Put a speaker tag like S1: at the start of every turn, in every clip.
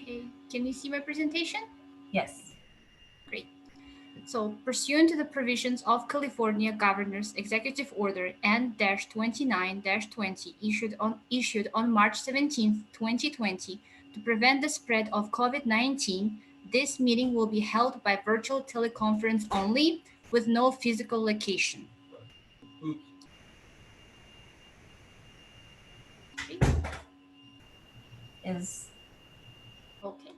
S1: Okay, can you see my presentation?
S2: Yes.
S1: Great. So, pursuant to the provisions of California Governor's Executive Order N-29-20 issued on March 17, 2020, to prevent the spread of COVID-19, this meeting will be held by virtual teleconference only with no physical location. Okay.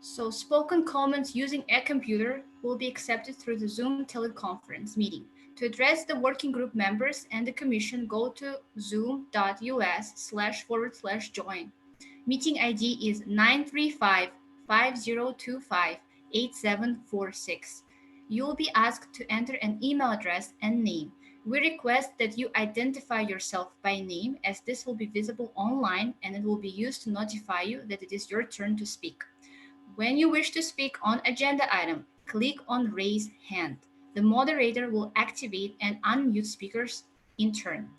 S1: So spoken comments using a computer will be accepted through the Zoom teleconference meeting. To address the working group members and the commission, go to zoom.us//join. Meeting ID is 935-5025-8746. You will be asked to enter an email address and name. We request that you identify yourself by name, as this will be visible online and it will be used to notify you that it is your turn to speak. When you wish to speak on agenda item, click on Raise Hand. The moderator will activate and unmute speakers in turn.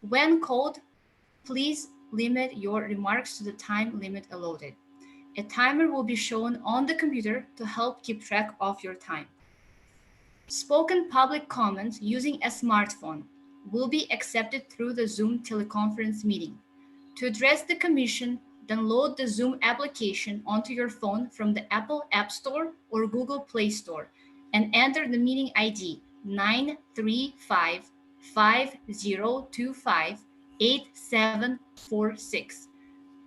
S1: When called, please limit your remarks to the time limit allotted. A timer will be shown on the computer to help keep track of your time. Spoken public comments using a smartphone will be accepted through the Zoom teleconference meeting. To address the commission, download the Zoom application onto your phone from the Apple App Store or Google Play Store and enter the meeting ID 935-5025-8746.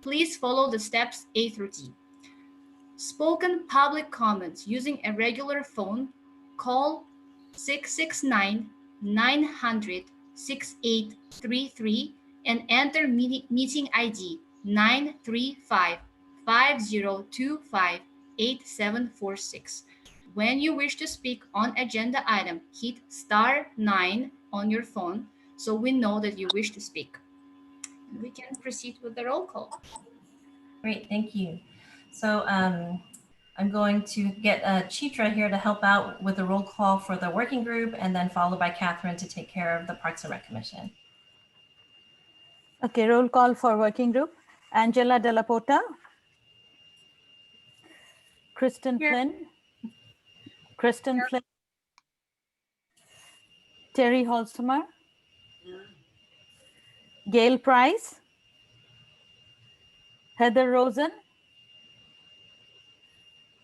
S1: Please follow the steps A through T. Spoken public comments using a regular phone, call 669-900-6833 and enter meeting ID 935-5025-8746. When you wish to speak on agenda item, hit *9 on your phone so we know that you wish to speak. We can proceed with the roll call.
S2: Great, thank you. So I'm going to get Chitra here to help out with the roll call for the working group, and then followed by Catherine to take care of the Parks and Rec Commission.
S3: Okay, roll call for working group. Angela Della Porta. Kristen Flynn. Kristen Flynn. Terry Holstemer. Gail Price. Heather Rosen.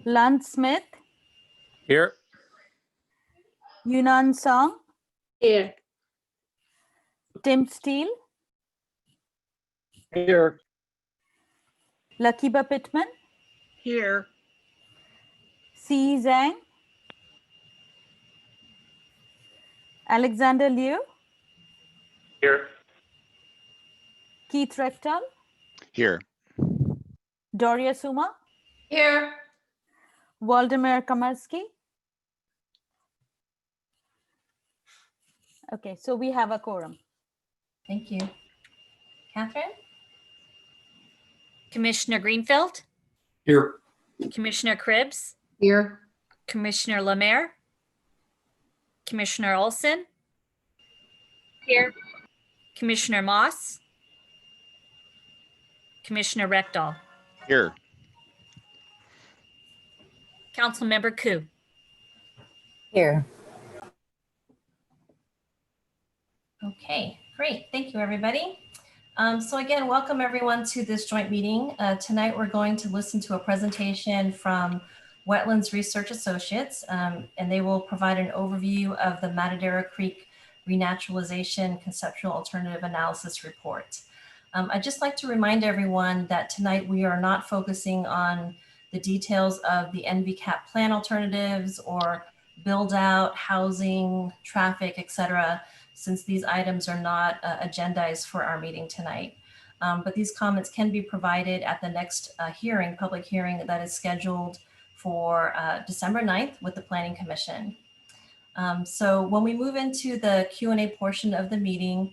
S3: Lance Smith.
S4: Here.
S3: Yunan Song.
S5: Here.
S3: Tim Steele.
S4: Here.
S3: Lakiba Pittman.
S5: Here.
S3: Si Zhang. Alexander Liu.
S4: Here.
S3: Keith Rechtal.
S4: Here.
S3: Doria Suma.
S5: Here.
S3: Waldemar Kamarski. Okay, so we have a quorum.
S2: Thank you. Catherine?
S6: Commissioner Greenfield?
S4: Here.
S6: Commissioner Cribbs?
S5: Here.
S6: Commissioner Lemaire? Commissioner Olson?
S5: Here.
S6: Commissioner Moss? Commissioner Rechtal?
S4: Here.
S6: Councilmember Koo?
S7: Here.
S2: Okay, great. Thank you, everybody. So again, welcome everyone to this joint meeting. Tonight, we're going to listen to a presentation from Wetlands Research Associates, and they will provide an overview of the Matadera Creek Re-naturalization Conceptual Alternative Analysis Report. I'd just like to remind everyone that tonight we are not focusing on the details of the NVCAP plan alternatives or build out, housing, traffic, etc., since these items are not agendized for our meeting tonight. But these comments can be provided at the next public hearing that is scheduled for December 9th with the Planning Commission. So when we move into the Q&A portion of the meeting,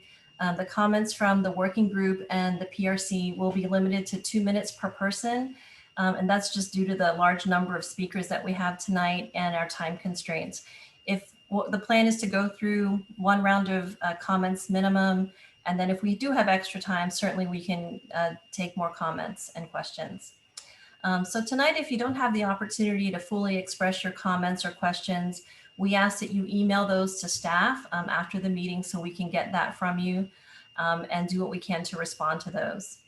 S2: the comments from the working group and the PRC will be limited to 2 minutes per person. And that's just due to the large number of speakers that we have tonight and our time constraints. The plan is to go through one round of comments minimum, and then if we do have extra time, certainly we can take more comments and questions. So tonight, if you don't have the opportunity to fully express your comments or questions, we ask that you email those to staff after the meeting so we can get that from you and do what we can to respond to those.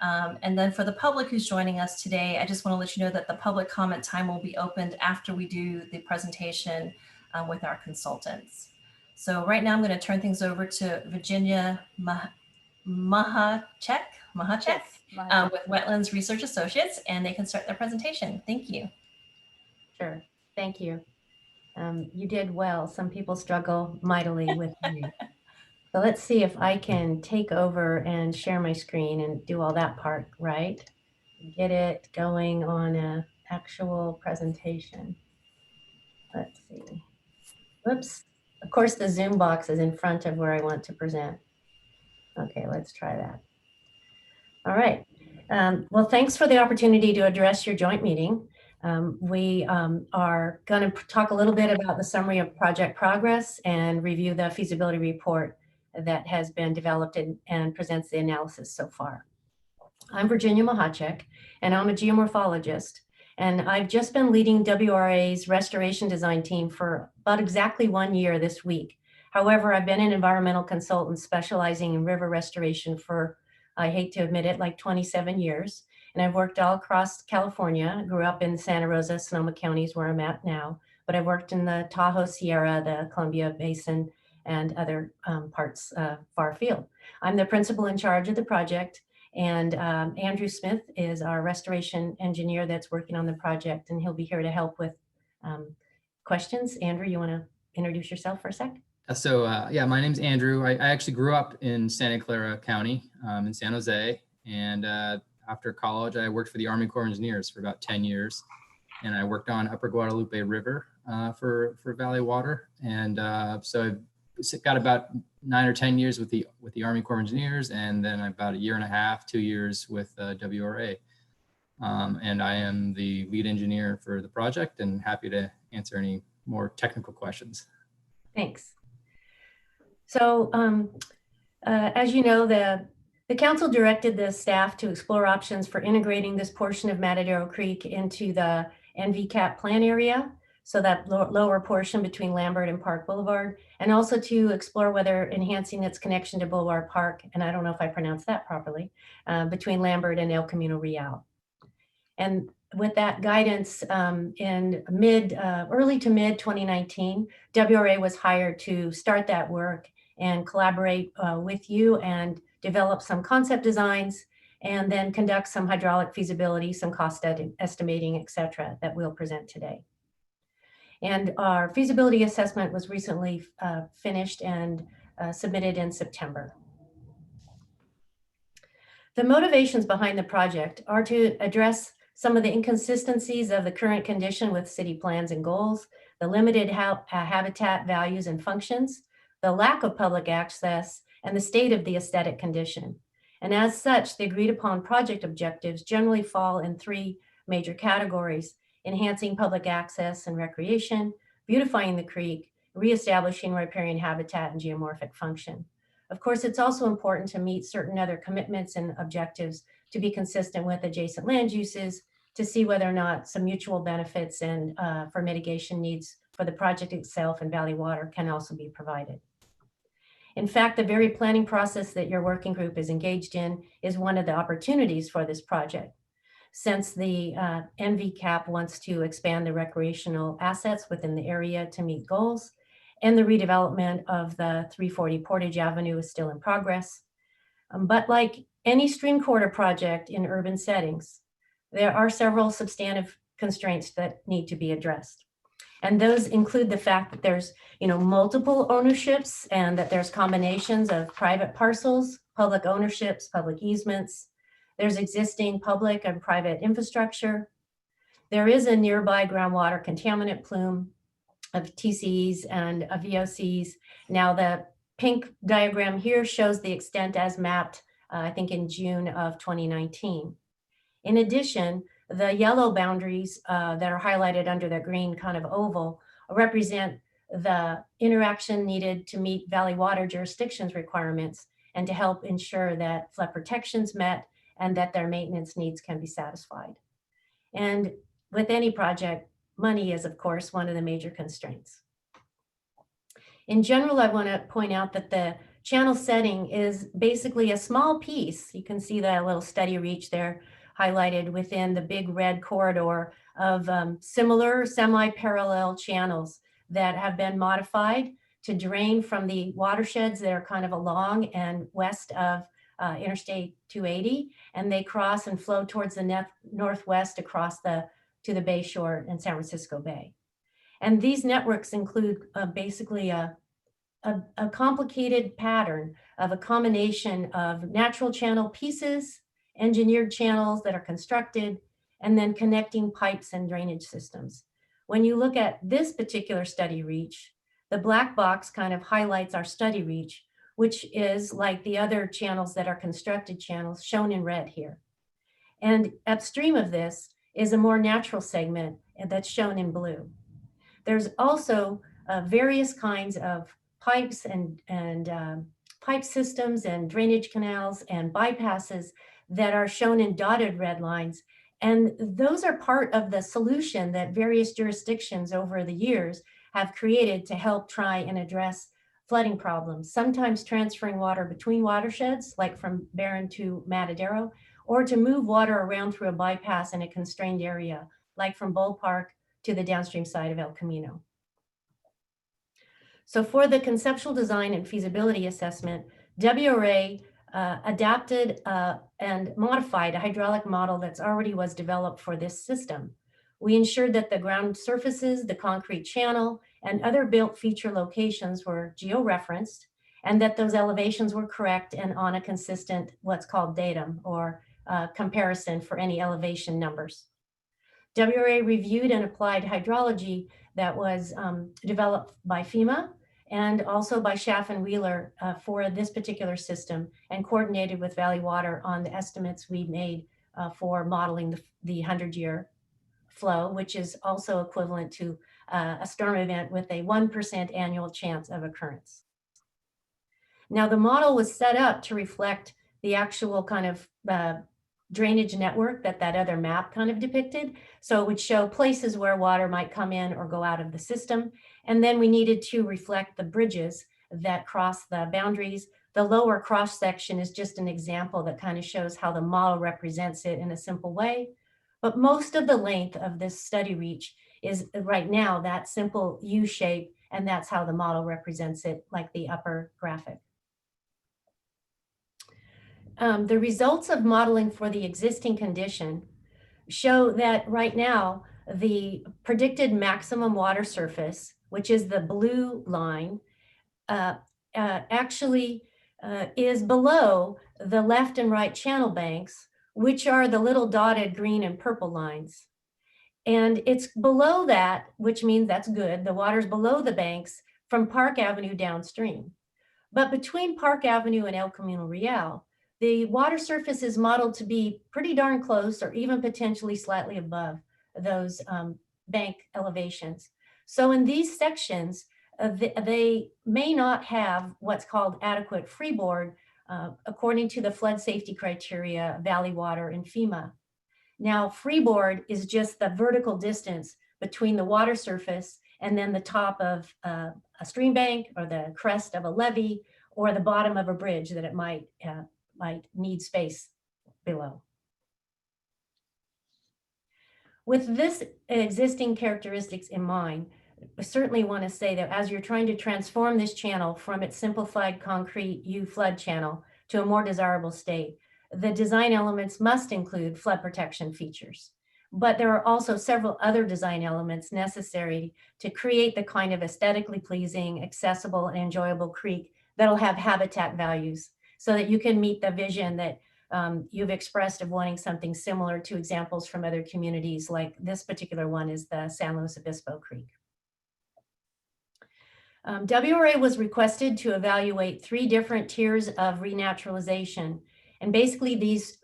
S2: And then for the public who's joining us today, I just want to let you know that the public comment time will be opened after we do the presentation with our consultants. So right now I'm going to turn things over to Virginia Mahachek with Wetlands Research Associates, and they can start their presentation. Thank you.
S8: Sure, thank you. You did well. Some people struggle mightily with me. So let's see if I can take over and share my screen and do all that part right. Get it going on a actual presentation. Let's see. Whoops. Of course, the Zoom box is in front of where I want to present. Okay, let's try that. All right. Well, thanks for the opportunity to address your joint meeting. We are going to talk a little bit about the summary of project progress and review the feasibility report that has been developed and presents the analysis so far. I'm Virginia Mahachek, and I'm a geomorphologist. And I've just been leading WRA's restoration design team for about exactly 1 year this week. However, I've been an environmental consultant specializing in river restoration for, I hate to admit it, like 27 years. And I've worked all across California. I grew up in Santa Rosa, Sonoma counties, where I'm at now. But I've worked in the Tahoe Sierra, the Columbia Basin, and other parts far afield. I'm the principal in charge of the project. And Andrew Smith is our restoration engineer that's working on the project, and he'll be here to help with questions. Andrew, you want to introduce yourself for a sec?
S9: So yeah, my name's Andrew. I actually grew up in Santa Clara County in San Jose. And after college, I worked for the Army Corps of Engineers for about 10 years. And I worked on Upper Guadalupe River for Valley Water. And so I've got about 9 or 10 years with the Army Corps of Engineers, and then about 1.5 years, 2 years with WRA. And I am the lead engineer for the project and happy to answer any more technical questions.
S8: Thanks. So as you know, the council directed the staff to explore options for integrating this portion of Matadero Creek into the NVCAP plan area, so that lower portion between Lambert and Park Boulevard, and also to explore whether enhancing its connection to Boulevard Park, and I don't know if I pronounced that properly, between Lambert and El Camino Real. And with that guidance, in early to mid 2019, WRA was hired to start that work and collaborate with you and develop some concept designs, and then conduct some hydraulic feasibility, some cost estimating, et cetera, that we'll present today. And our feasibility assessment was recently finished and submitted in September. The motivations behind the project are to address some of the inconsistencies of the current condition with city plans and goals, the limited habitat values and functions, the lack of public access, and the state of the aesthetic condition. And as such, the agreed upon project objectives generally fall in 3 major categories: enhancing public access and recreation, beautifying the creek, reestablishing riparian habitat and geomorphic function. Of course, it's also important to meet certain other commitments and objectives to be consistent with adjacent land uses, to see whether or not some mutual benefits and for mitigation needs for the project itself and Valley Water can also be provided. In fact, the very planning process that your working group is engaged in is one of the opportunities for this project. Since the NVCAP wants to expand the recreational assets within the area to meet goals, and the redevelopment of the 340 Portage Avenue is still in progress. But like any stream corridor project in urban settings, there are several substantive constraints that need to be addressed. And those include the fact that there's multiple ownerships, and that there's combinations of private parcels, public ownerships, public easements. There's existing public and private infrastructure. There is a nearby groundwater contaminant plume of TCEs and of VOCs. Now the pink diagram here shows the extent as mapped, I think in June of 2019. In addition, the yellow boundaries that are highlighted under the green kind of oval represent the interaction needed to meet Valley Water jurisdiction's requirements and to help ensure that flood protection's met and that their maintenance needs can be satisfied. And with any project, money is, of course, one of the major constraints. In general, I want to point out that the channel setting is basically a small piece. You can see that little study reach there highlighted within the big red corridor of similar semi-parallel channels that have been modified to drain from the watersheds that are kind of along and west of Interstate 280, and they cross and flow towards the northwest across to the Bay Shore and San Francisco Bay. And these networks include basically a complicated pattern of a combination of natural channel pieces, engineered channels that are constructed, and then connecting pipes and drainage systems. When you look at this particular study reach, the black box kind of highlights our study reach, which is like the other channels that are constructed channels shown in red here. And upstream of this is a more natural segment that's shown in blue. There's also various kinds of pipes and pipe systems and drainage canals and bypasses that are shown in dotted red lines. And those are part of the solution that various jurisdictions over the years have created to help try and address flooding problems, sometimes transferring water between watersheds, like from Barron to Matadero, or to move water around through a bypass in a constrained area, like from Bull Park to the downstream side of El Camino. So for the conceptual design and feasibility assessment, WRA adapted and modified a hydraulic model that's already was developed for this system. We ensured that the ground surfaces, the concrete channel, and other built feature locations were geo-referenced, and that those elevations were correct and on a consistent, what's called datum, or comparison for any elevation numbers. WRA reviewed and applied hydrology that was developed by FEMA and also by Schaff and Wheeler for this particular system, and coordinated with Valley Water on the estimates we made for modeling the 100-year flow, which is also equivalent to a storm event with a 1% annual chance of occurrence. Now, the model was set up to reflect the actual kind of drainage network that other map kind of depicted. So it would show places where water might come in or go out of the system. And then we needed to reflect the bridges that cross the boundaries. The lower cross section is just an example that kind of shows how the model represents it in a simple way. But most of the length of this study reach is right now that simple U shape, and that's how the model represents it, like the upper graphic. The results of modeling for the existing condition show that right now, the predicted maximum water surface, which is the blue line, actually is below the left and right channel banks, which are the little dotted green and purple lines. And it's below that, which means that's good. The water's below the banks from Park Avenue downstream. But between Park Avenue and El Camino Real, the water surface is modeled to be pretty darn close, or even potentially slightly above those bank elevations. So in these sections, they may not have what's called adequate freeboard according to the flood safety criteria, Valley Water and FEMA. Now, freeboard is just the vertical distance between the water surface and then the top of a stream bank, or the crest of a levee, or the bottom of a bridge that it might need space below. With this existing characteristics in mind, I certainly want to say that as you're trying to transform this channel from its simplified concrete U flood channel to a more desirable state, the design elements must include flood protection features. But there are also several other design elements necessary to create the kind of aesthetically pleasing, accessible, and enjoyable creek that'll have habitat values, so that you can meet the vision that you've expressed of wanting something similar to examples from other communities, like this particular one is the San Luis Obispo Creek. WRA was requested to evaluate 3 different tiers of renaturalization. And basically these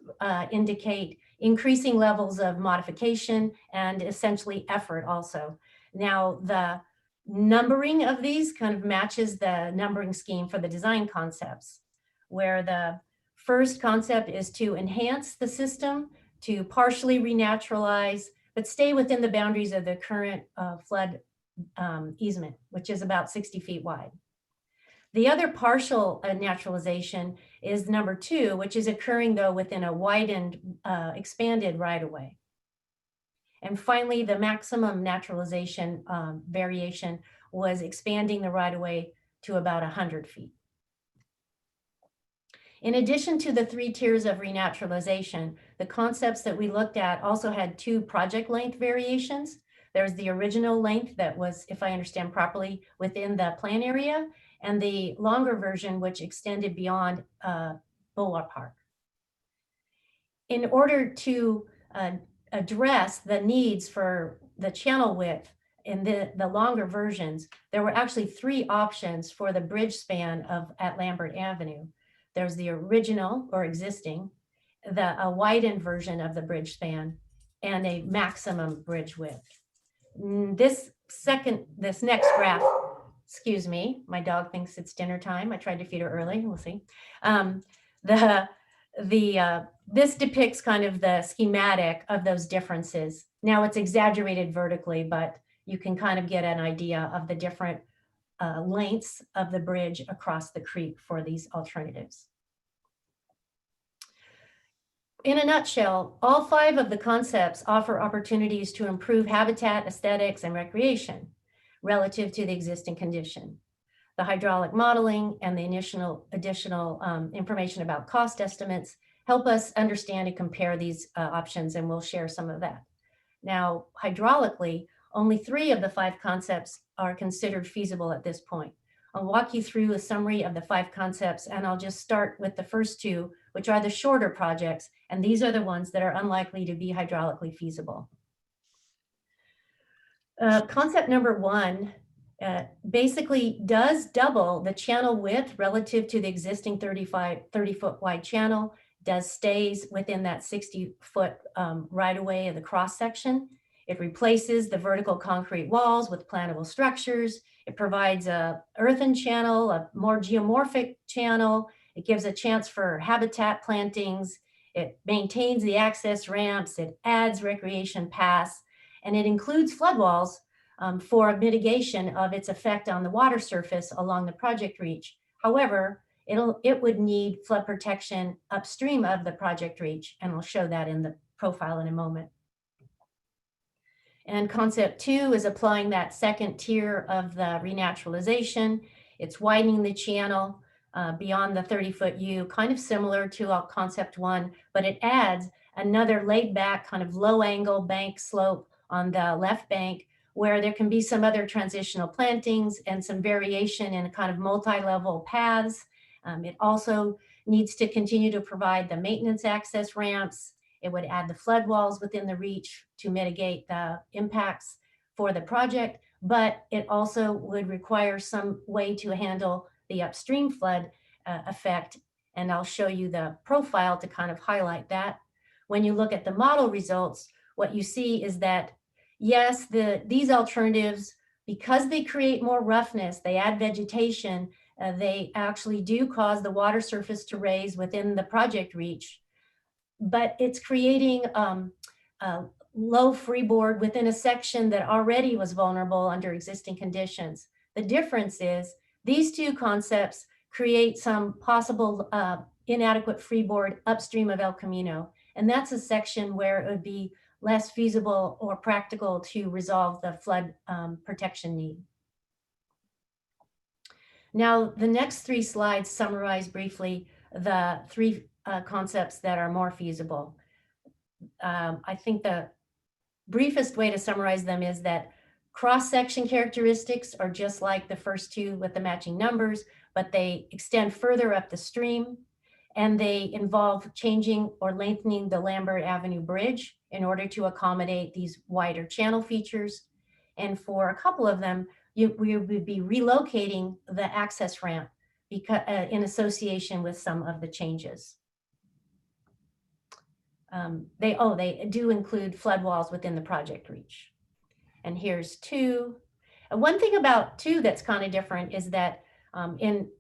S8: indicate increasing levels of modification and essentially effort also. Now, the numbering of these kind of matches the numbering scheme for the design concepts, where the first concept is to enhance the system, to partially renaturalize, but stay within the boundaries of the current flood easement, which is about 60 feet wide. The other partial naturalization is number 2, which is occurring though within a widened, expanded right-of-way. And finally, the maximum naturalization variation was expanding the right-of-way to about 100 feet. In addition to the 3 tiers of renaturalization, the concepts that we looked at also had 2 project length variations. There's the original length that was, if I understand properly, within the plan area, and the longer version, which extended beyond Boulevard Park. In order to address the needs for the channel width in the longer versions, there were actually 3 options for the bridge span at Lambert Avenue. There's the original or existing, a widened version of the bridge span, and a maximum bridge width. This next graph, excuse me, my dog thinks it's dinner time. I tried to feed her early, we'll see. This depicts kind of the schematic of those differences. Now it's exaggerated vertically, but you can kind of get an idea of the different lengths of the bridge across the creek for these alternatives. In a nutshell, all 5 of the concepts offer opportunities to improve habitat, aesthetics, and recreation relative to the existing condition. The hydraulic modeling and the additional information about cost estimates help us understand and compare these options, and we'll share some of that. Now, hydraulically, only 3 of the 5 concepts are considered feasible at this point. I'll walk you through a summary of the 5 concepts, and I'll just start with the first 2, which are the shorter projects, and these are the ones that are unlikely to be hydraulically feasible. Concept number 1 basically does double the channel width relative to the existing 30-foot wide channel, stays within that 60-foot right-of-way of the cross section. It replaces the vertical concrete walls with plantable structures. It provides a earthen channel, a more geomorphic channel. It gives a chance for habitat plantings. It maintains the access ramps. It adds recreation paths, and it includes flood walls for mitigation of its effect on the water surface along the project reach. However, it would need flood protection upstream of the project reach, and I'll show that in the profile in a moment. And concept 2 is applying that second tier of the renaturalization. It's widening the channel beyond the 30-foot U, kind of similar to concept 1, but it adds another laid back kind of low angle bank slope on the left bank, where there can be some other transitional plantings and some variation in kind of multi-level paths. It also needs to continue to provide the maintenance access ramps. It would add the flood walls within the reach to mitigate the impacts for the project, but it also would require some way to handle the upstream flood effect. And I'll show you the profile to kind of highlight that. When you look at the model results, what you see is that, yes, these alternatives, because they create more roughness, they add vegetation, they actually do cause the water surface to raise within the project reach, but it's creating low freeboard within a section that already was vulnerable under existing conditions. The difference is these 2 concepts create some possible inadequate freeboard upstream of El Camino, and that's a section where it would be less feasible or practical to resolve the flood protection need. Now, the next 3 slides summarize briefly the 3 concepts that are more feasible. I think the briefest way to summarize them is that cross-section characteristics are just like the first 2 with the matching numbers, but they extend further up the stream, and they involve changing or lengthening the Lambert Avenue Bridge in order to accommodate these wider channel features. And for a couple of them, we would be relocating the access ramp because, in association with some of the changes. They do include flood walls within the project reach. And here's 2. One thing about 2 that's kind of different is that in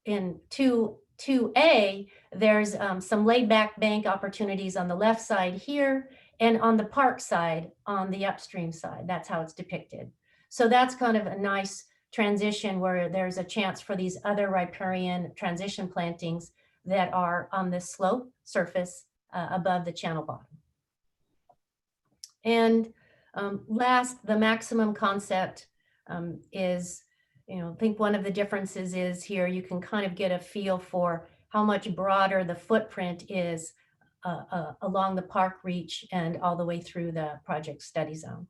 S8: 2A, there's some laid back bank opportunities on the left side here, and on the park side, on the upstream side. That's how it's depicted. So that's kind of a nice transition where there's a chance for these other riparian transition plantings that are on the slope surface above the channel bottom. And last, the maximum concept is, I think one of the differences is here, you can kind of get a feel for how much broader the footprint is along the park reach and all the way through the project study zone.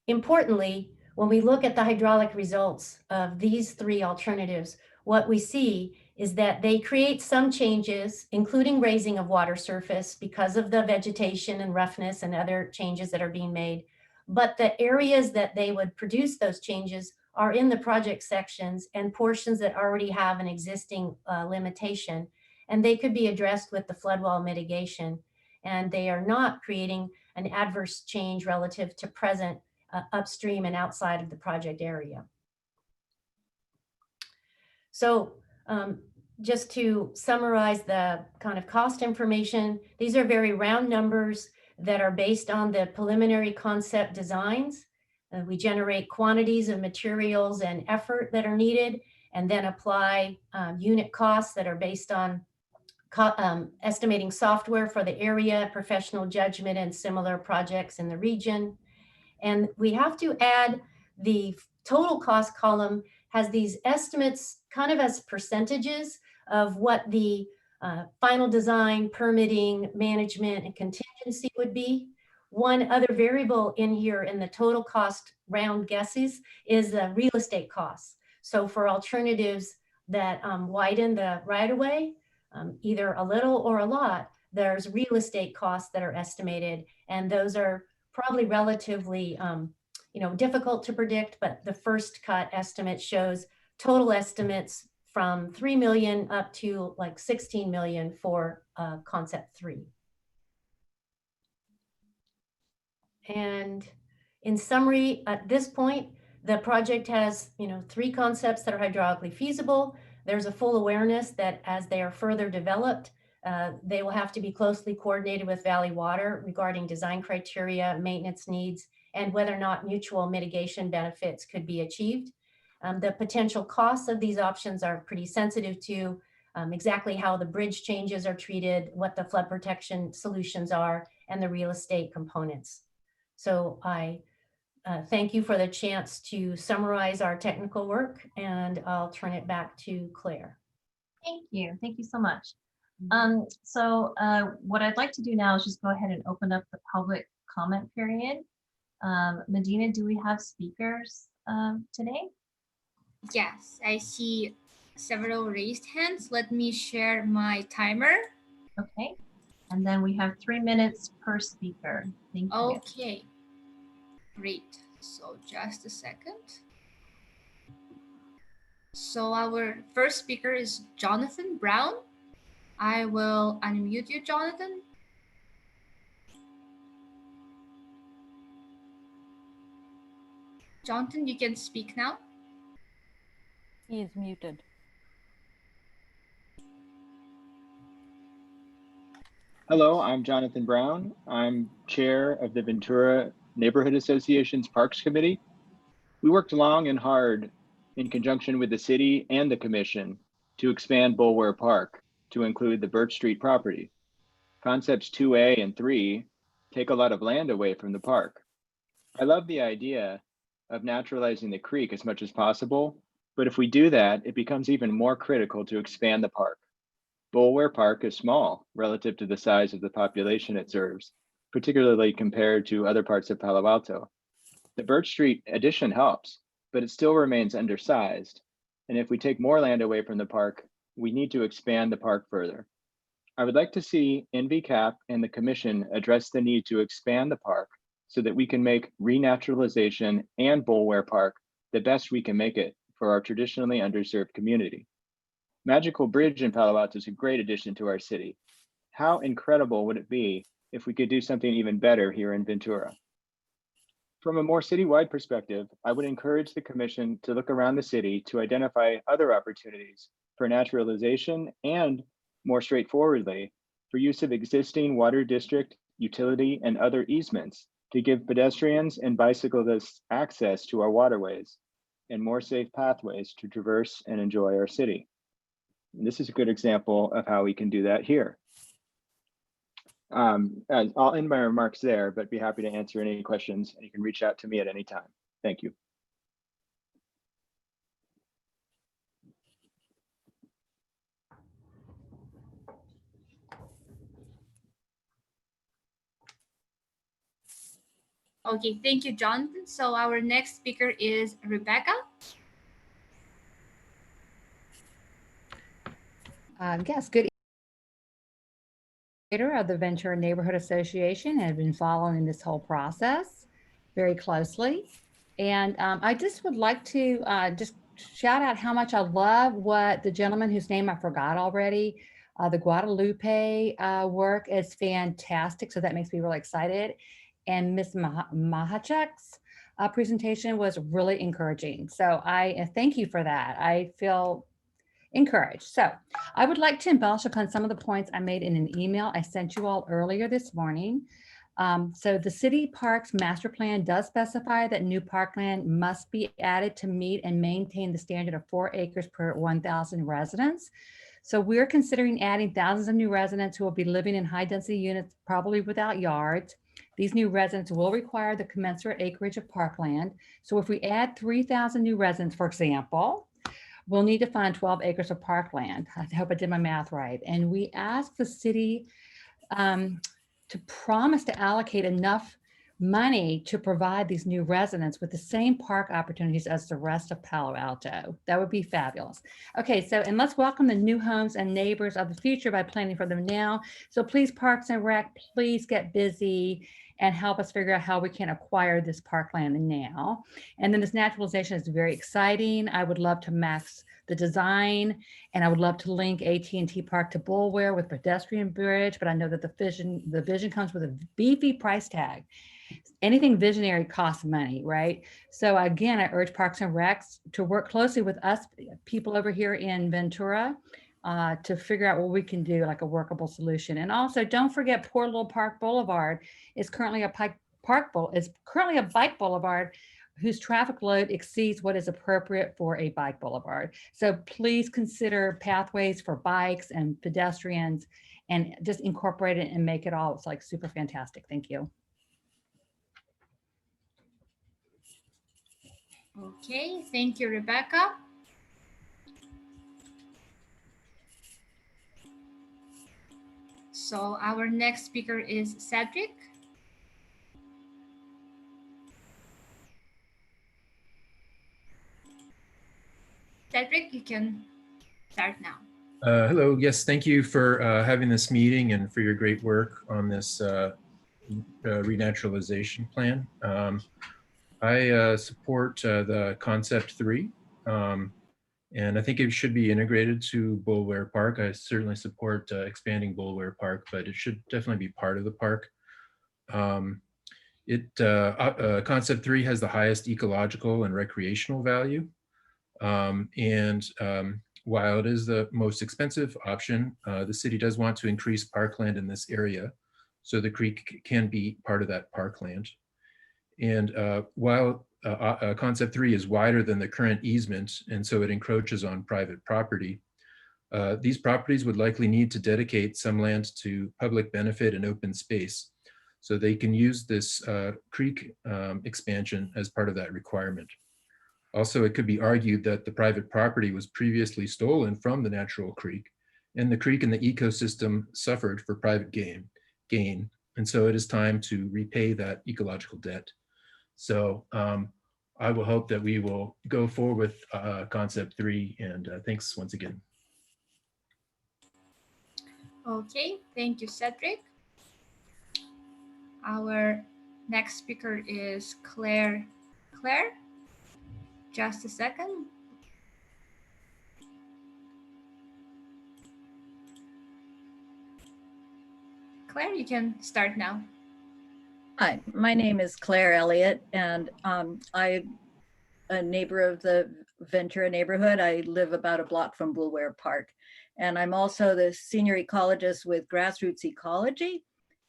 S8: Importantly, when we look at the hydraulic results of these three alternatives, what we see is that they create some changes, including raising of water surface because of the vegetation and roughness and other changes that are being made. But the areas that they would produce those changes are in the project sections and portions that already have an existing limitation, and they could be addressed with the flood wall mitigation. And they are not creating an adverse change relative to present upstream and outside of the project area. So just to summarize the kind of cost information, these are very round numbers that are based on the preliminary concept designs. We generate quantities of materials and effort that are needed, and then apply unit costs that are based on estimating software for the area, professional judgment, and similar projects in the region. And we have to add the total cost column has these estimates kind of as percentages of what the final design, permitting, management, and contingency would be. One other variable in here in the total cost round guesses is the real estate costs. So for alternatives that widen the right-of-way, either a little or a lot, there's real estate costs that are estimated, and those are probably relatively difficult to predict, but the first cut estimate shows total estimates from 3 million up to like 16 million for concept 3. And in summary, at this point, the project has 3 concepts that are hydraulically feasible. There's a full awareness that as they are further developed, they will have to be closely coordinated with Valley Water regarding design criteria, maintenance needs, and whether or not mutual mitigation benefits could be achieved. The potential costs of these options are pretty sensitive to exactly how the bridge changes are treated, what the flood protection solutions are, and the real estate components. So I thank you for the chance to summarize our technical work, and I'll turn it back to Claire.
S2: Thank you. Thank you so much. So what I'd like to do now is just go ahead and open up the public comment period. Medina, do we have speakers today?
S1: Yes, I see several raised hands. Let me share my timer.
S2: Okay. And then we have 3 minutes per speaker. Thank you.
S1: Okay, great. So just a second. So our first speaker is Jonathan Brown. I will unmute you, Jonathan. Jonathan, you can speak now.
S3: He is muted.
S10: Hello, I'm Jonathan Brown. I'm chair of the Ventura Neighborhood Association's Parks Committee. We worked long and hard in conjunction with the city and the commission to expand Bulwer Park to include the Birch Street property. Concepts 2A and 3 take a lot of land away from the park. I love the idea of naturalizing the creek as much as possible, but if we do that, it becomes even more critical to expand the park. Bulwer Park is small relative to the size of the population it serves, particularly compared to other parts of Palo Alto. The Birch Street addition helps, but it still remains undersized. And if we take more land away from the park, we need to expand the park further. I would like to see NVCAP and the commission address the need to expand the park so that we can make Re-naturalization and Bulwer Park the best we can make it for our traditionally underserved community. Magical Bridge in Palo Alto is a great addition to our city. How incredible would it be if we could do something even better here in Ventura? From a more citywide perspective, I would encourage the commission to look around the city to identify other opportunities for naturalization and, more straightforwardly, for use of existing water district, utility, and other easements to give pedestrians and bicyclists access to our waterways and more safe pathways to traverse and enjoy our city. And this is a good example of how we can do that here. I'll end my remarks there, but be happy to answer any questions, and you can reach out to me at any time. Thank you.
S1: Okay, thank you, Jonathan. So our next speaker is Rebecca.
S3: Yes, good evening. Of the Ventura Neighborhood Association, and have been following this whole process very closely. And I just would like to just shout out how much I love what the gentleman whose name I forgot already, the Guadalupe work is fantastic. So that makes me really excited. And Ms. Mahachek's presentation was really encouraging. So I thank you for that. I feel encouraged. So I would like to embellish upon some of the points I made in an email I sent you all earlier this morning. So the city parks master plan does specify that new parkland must be added to meet and maintain the standard of 4 acres per 1,000 residents. So we're considering adding thousands of new residents who will be living in high density units, probably without yards. These new residents will require the commensurate acreage of parkland. So if we add 3,000 new residents, for example, we'll need to find 12 acres of parkland. I hope I did my math right. And we asked the city to promise to allocate enough money to provide these new residents with the same park opportunities as the rest of Palo Alto. That would be fabulous. Okay, so, and let's welcome the new homes and neighbors of the future by planning for them now. So please, Parks and Rec, please get busy and help us figure out how we can acquire this parkland now. And then this naturalization is very exciting. I would love to max the design, and I would love to link AT&T Park to Bulware with pedestrian bridge, but I know that the vision comes with a beefy price tag. Anything visionary costs money, right? So again, I urge Parks and Recs to work closely with us people over here in Ventura to figure out what we can do, like a workable solution. And also, don't forget, Poor Little Park Boulevard is currently a bike boulevard whose traffic load exceeds what is appropriate for a bike boulevard. So please consider pathways for bikes and pedestrians, and just incorporate it and make it all. It's like super fantastic. Thank you.
S1: Okay, thank you, Rebecca. So our next speaker is Cedric. Cedric, you can start now.
S11: Hello, yes, thank you for having this meeting and for your great work on this renaturalization plan. I support the concept 3, and I think it should be integrated to Bulware Park. I certainly support expanding Bulware Park, but it should definitely be part of the park. Concept 3 has the highest ecological and recreational value. While it is the most expensive option, the city does want to increase parkland in this area, so the creek can be part of that parkland. And while Concept 3 is wider than the current easement, and so it encroaches on private property, these properties would likely need to dedicate some land to public benefit and open space, so they can use this creek expansion as part of that requirement. Also, it could be argued that the private property was previously stolen from the natural creek, and the creek and the ecosystem suffered for private gain. And so it is time to repay that ecological debt. So I will hope that we will go forward with Concept 3, and thanks once again.
S1: Okay, thank you, Cedric. Our next speaker is Claire. Claire? Just a second. Claire, you can start now.
S12: Hi, my name is Claire Elliott, and I'm a neighbor of the Ventura neighborhood. I live about a block from Bulware Park, And I'm also the senior ecologist with Grassroots Ecology.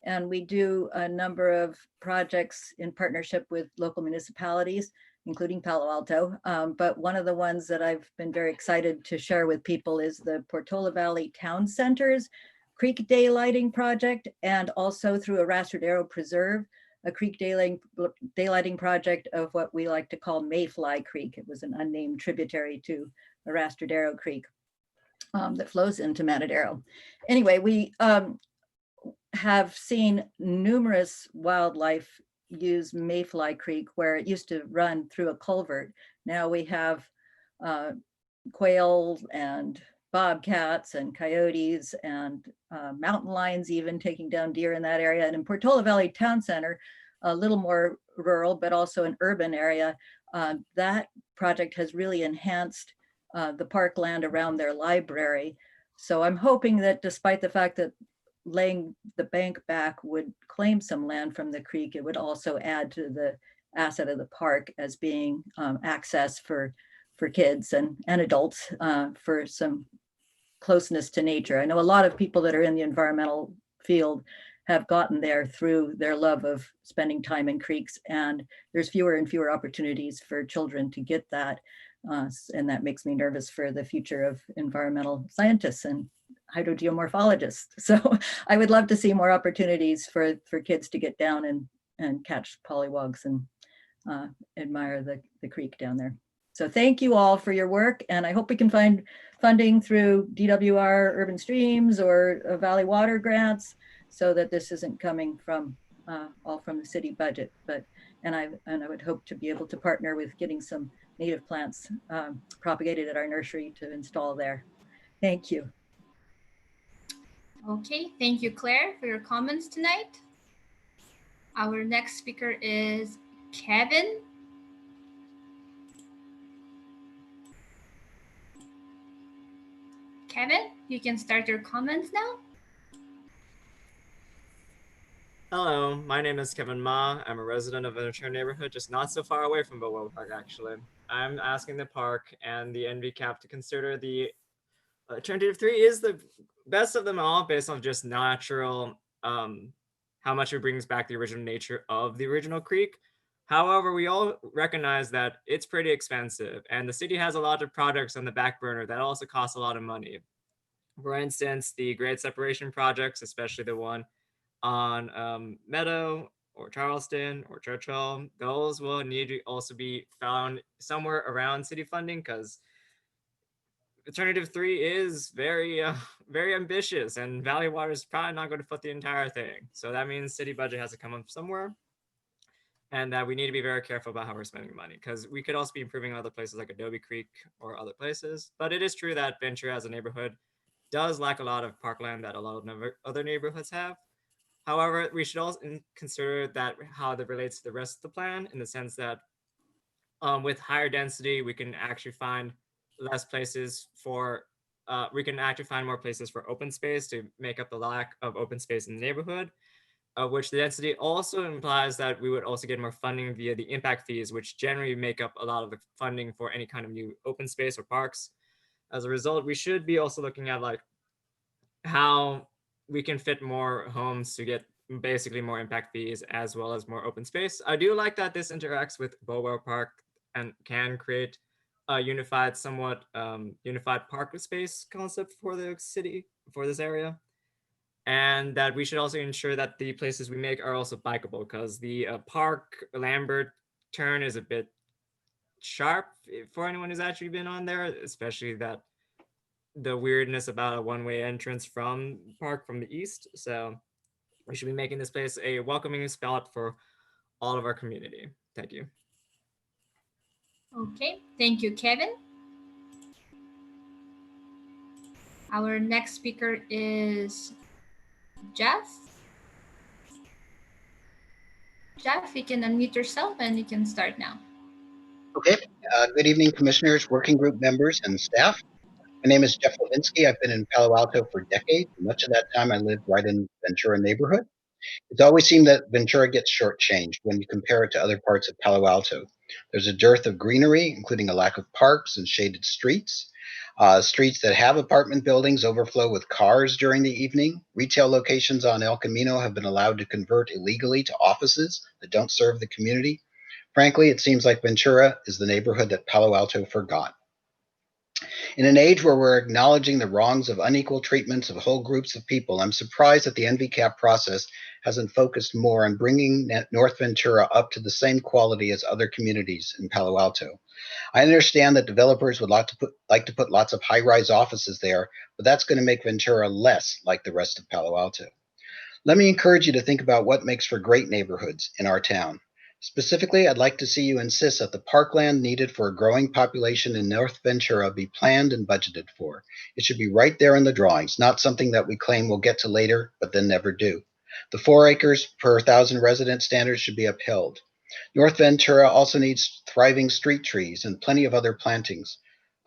S12: And we do a number of projects in partnership with local municipalities, including Palo Alto. But one of the ones that I've been very excited to share with people is the Portola Valley Town Center's creek daylighting project, and also through Arrastradero Preserve, a creek daylighting project of what we like to call Mayfly Creek. It was an unnamed tributary to Arrastradero Creek that flows into Matadero. Anyway, we have seen numerous wildlife use Mayfly Creek, where it used to run through a culvert. Now we have quail and bobcats and coyotes and mountain lions even taking down deer in that area. And in Portola Valley Town Center, a little more rural, but also an urban area, that project has really enhanced the parkland around their library. So I'm hoping that despite the fact that laying the bank back would claim some land from the creek, it would also add to the asset of the park as being access for kids and adults for some closeness to nature. I know a lot of people that are in the environmental field have gotten there through their love of spending time in creeks, and there's fewer and fewer opportunities for children to get that. And that makes me nervous for the future of environmental scientists and hydrogeomorphologists. So I would love to see more opportunities for kids to get down and catch pollywogs and admire the creek down there. So thank you all for your work, and I hope we can find funding through DWR Urban Streams or Valley Water grants, so that this isn't coming from all from the city budget. And I would hope to be able to partner with getting some native plants propagated at our nursery to install there. Thank you.
S1: Okay, thank you, Claire, for your comments tonight. Our next speaker is Kevin. Kevin, you can start your comments now.
S13: Hello, my name is Kevin Ma. I'm a resident of Ventura neighborhood, just not so far away from Bow Park, actually. I'm asking the park and the NVCAP to consider the alternative 3 is the best of them all based on just natural, how much it brings back the original nature of the original creek. However, we all recognize that it's pretty expensive, and the city has a lot of projects on the back burner that also cost a lot of money. For instance, the grade separation projects, especially the one on Meadow or Charleston or Churchill, those will need to also be found somewhere around city funding, because alternative 3 is very ambitious, and Valley Water is probably not going to foot the entire thing. So that means city budget has to come up somewhere, and that we need to be very careful about how we're spending money, because we could also be improving other places like Adobe Creek or other places. But it is true that Ventura as a neighborhood does lack a lot of parkland that a lot of other neighborhoods have. However, we should also consider that how that relates to the rest of the plan, in the sense that with higher density, we can actually find less places for, we can actually find more places for open space to make up the lack of open space in the neighborhood, which the density also implies that we would also get more funding via the impact fees, which generally make up a lot of the funding for any kind of new open space or parks. As a result, we should be also looking at like how we can fit more homes to get basically more impact fees as well as more open space. I do like that this interacts with Bow Park and can create a unified, somewhat unified park space concept for the city, for this area. And that we should also ensure that the places we make are also bikeable, because the Park Lambert turn is a bit sharp for anyone who's actually been on there, especially that the weirdness about a one-way entrance from park from the east. So we should be making this place a welcoming spot for all of our community. Thank you.
S1: Okay, thank you, Kevin. Our next speaker is Jeff. Jeff, you can unmute yourself and you can start now.
S14: Okay, good evening, commissioners, working group members, and staff. My name is Jeff Levinsky. I've been in Palo Alto for decades. Much of that time I lived right in Ventura neighborhood. It's always seemed that Ventura gets shortchanged when you compare it to other parts of Palo Alto. There's a dearth of greenery, including a lack of parks and shaded streets. Streets that have apartment buildings overflow with cars during the evening. Retail locations on El Camino have been allowed to convert illegally to offices that don't serve the community. Frankly, it seems like Ventura is the neighborhood that Palo Alto forgot. In an age where we're acknowledging the wrongs of unequal treatments of whole groups of people, I'm surprised that the NVCAP process hasn't focused more on bringing North Ventura up to the same quality as other communities in Palo Alto. I understand that developers would like to put lots of high-rise offices there, but that's going to make Ventura less like the rest of Palo Alto. Let me encourage you to think about what makes for great neighborhoods in our town. Specifically, I'd like to see you insist that the parkland needed for a growing population in North Ventura be planned and budgeted for. It should be right there in the drawings, not something that we claim we'll get to later, but then never do. The 4 acres per 1,000 resident standard should be upheld. North Ventura also needs thriving street trees and plenty of other plantings.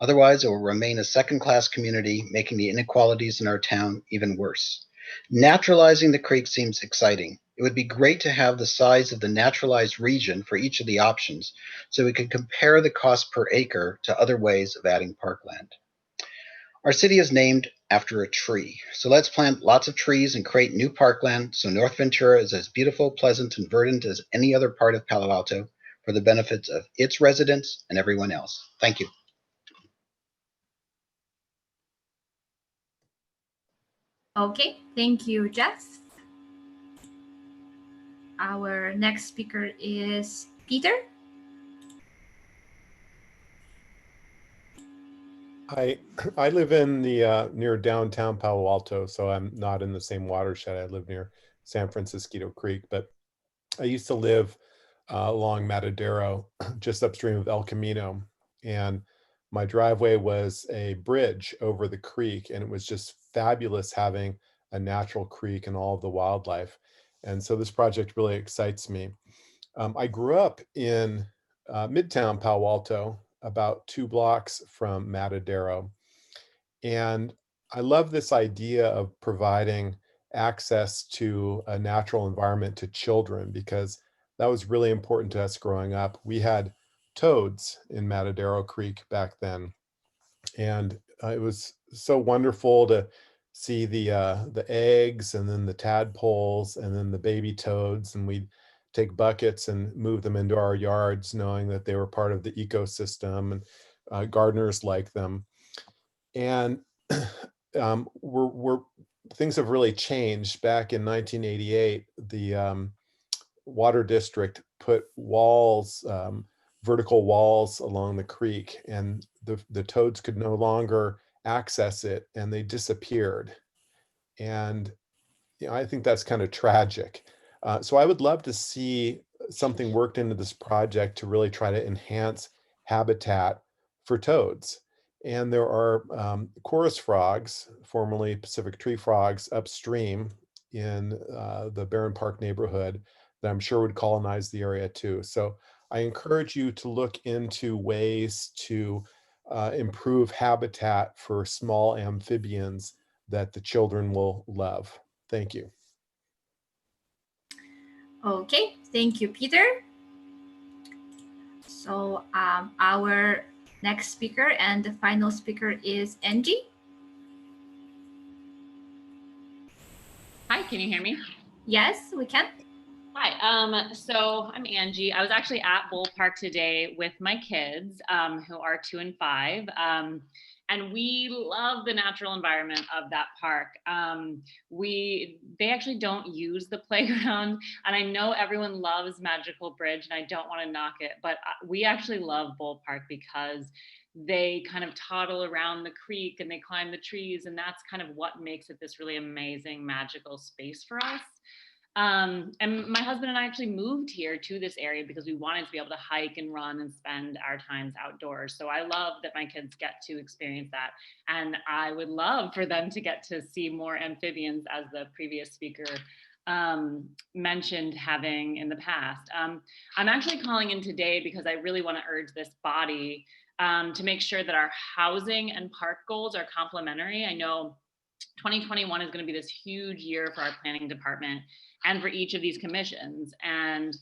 S14: Otherwise, it will remain a second-class community, making the inequalities in our town even worse. Naturalizing the creek seems exciting. It would be great to have the size of the naturalized region for each of the options so we can compare the cost per acre to other ways of adding parkland. Our city is named after a tree, so let's plant lots of trees and create new parkland so North Ventura is as beautiful, pleasant, and verdant as any other part of Palo Alto for the benefits of its residents and everyone else. Thank you.
S1: Okay, thank you, Jeff. Our next speaker is Peter.
S15: I live in the near downtown Palo Alto, so I'm not in the same watershed. I live near San Francisco Creek, but I used to live along Matadero, just upstream of El Camino, and my driveway was a bridge over the creek, and it was just fabulous having a natural creek and all of the wildlife. And so this project really excites me. I grew up in Midtown Palo Alto, about 2 blocks from Matadero. And I love this idea of providing access to a natural environment to children, because that was really important to us growing up. We had toads in Matadero Creek back then. And it was so wonderful to see the eggs and then the tadpoles and then the baby toads, and we'd take buckets and move them into our yards, knowing that they were part of the ecosystem, and gardeners like them. And things have really changed. Back in 1988, the water district put walls, vertical walls along the creek, and the toads could no longer access it, and they disappeared. And I think that's kind of tragic. So I would love to see something worked into this project to really try to enhance habitat for toads. And there are chorus frogs, formerly Pacific tree frogs, upstream in the Barron Park neighborhood that I'm sure would colonize the area too. So I encourage you to look into ways to improve habitat for small amphibians that the children will love. Thank you.
S1: Okay, thank you, Peter. So our next speaker and the final speaker is Angie.
S16: Hi, can you hear me?
S1: Yes, we can.
S16: Hi, so I'm Angie. I was actually at Bull Park today with my kids who are 2 and 5. And we love the natural environment of that park. They actually don't use the playground, and I know everyone loves Magical Bridge, and I don't want to knock it, but we actually love Bull Park because they kind of toddle around the creek and they climb the trees, and that's kind of what makes it this really amazing, magical space for us. And my husband and I actually moved here to this area because we wanted to be able to hike and run and spend our times outdoors. So I love that my kids get to experience that. And I would love for them to get to see more amphibians, as the previous speaker mentioned having in the past. I'm actually calling in today because I really want to urge this body to make sure that our housing and park goals are complementary. I know 2021 is going to be this huge year for our planning department and for each of these commissions. And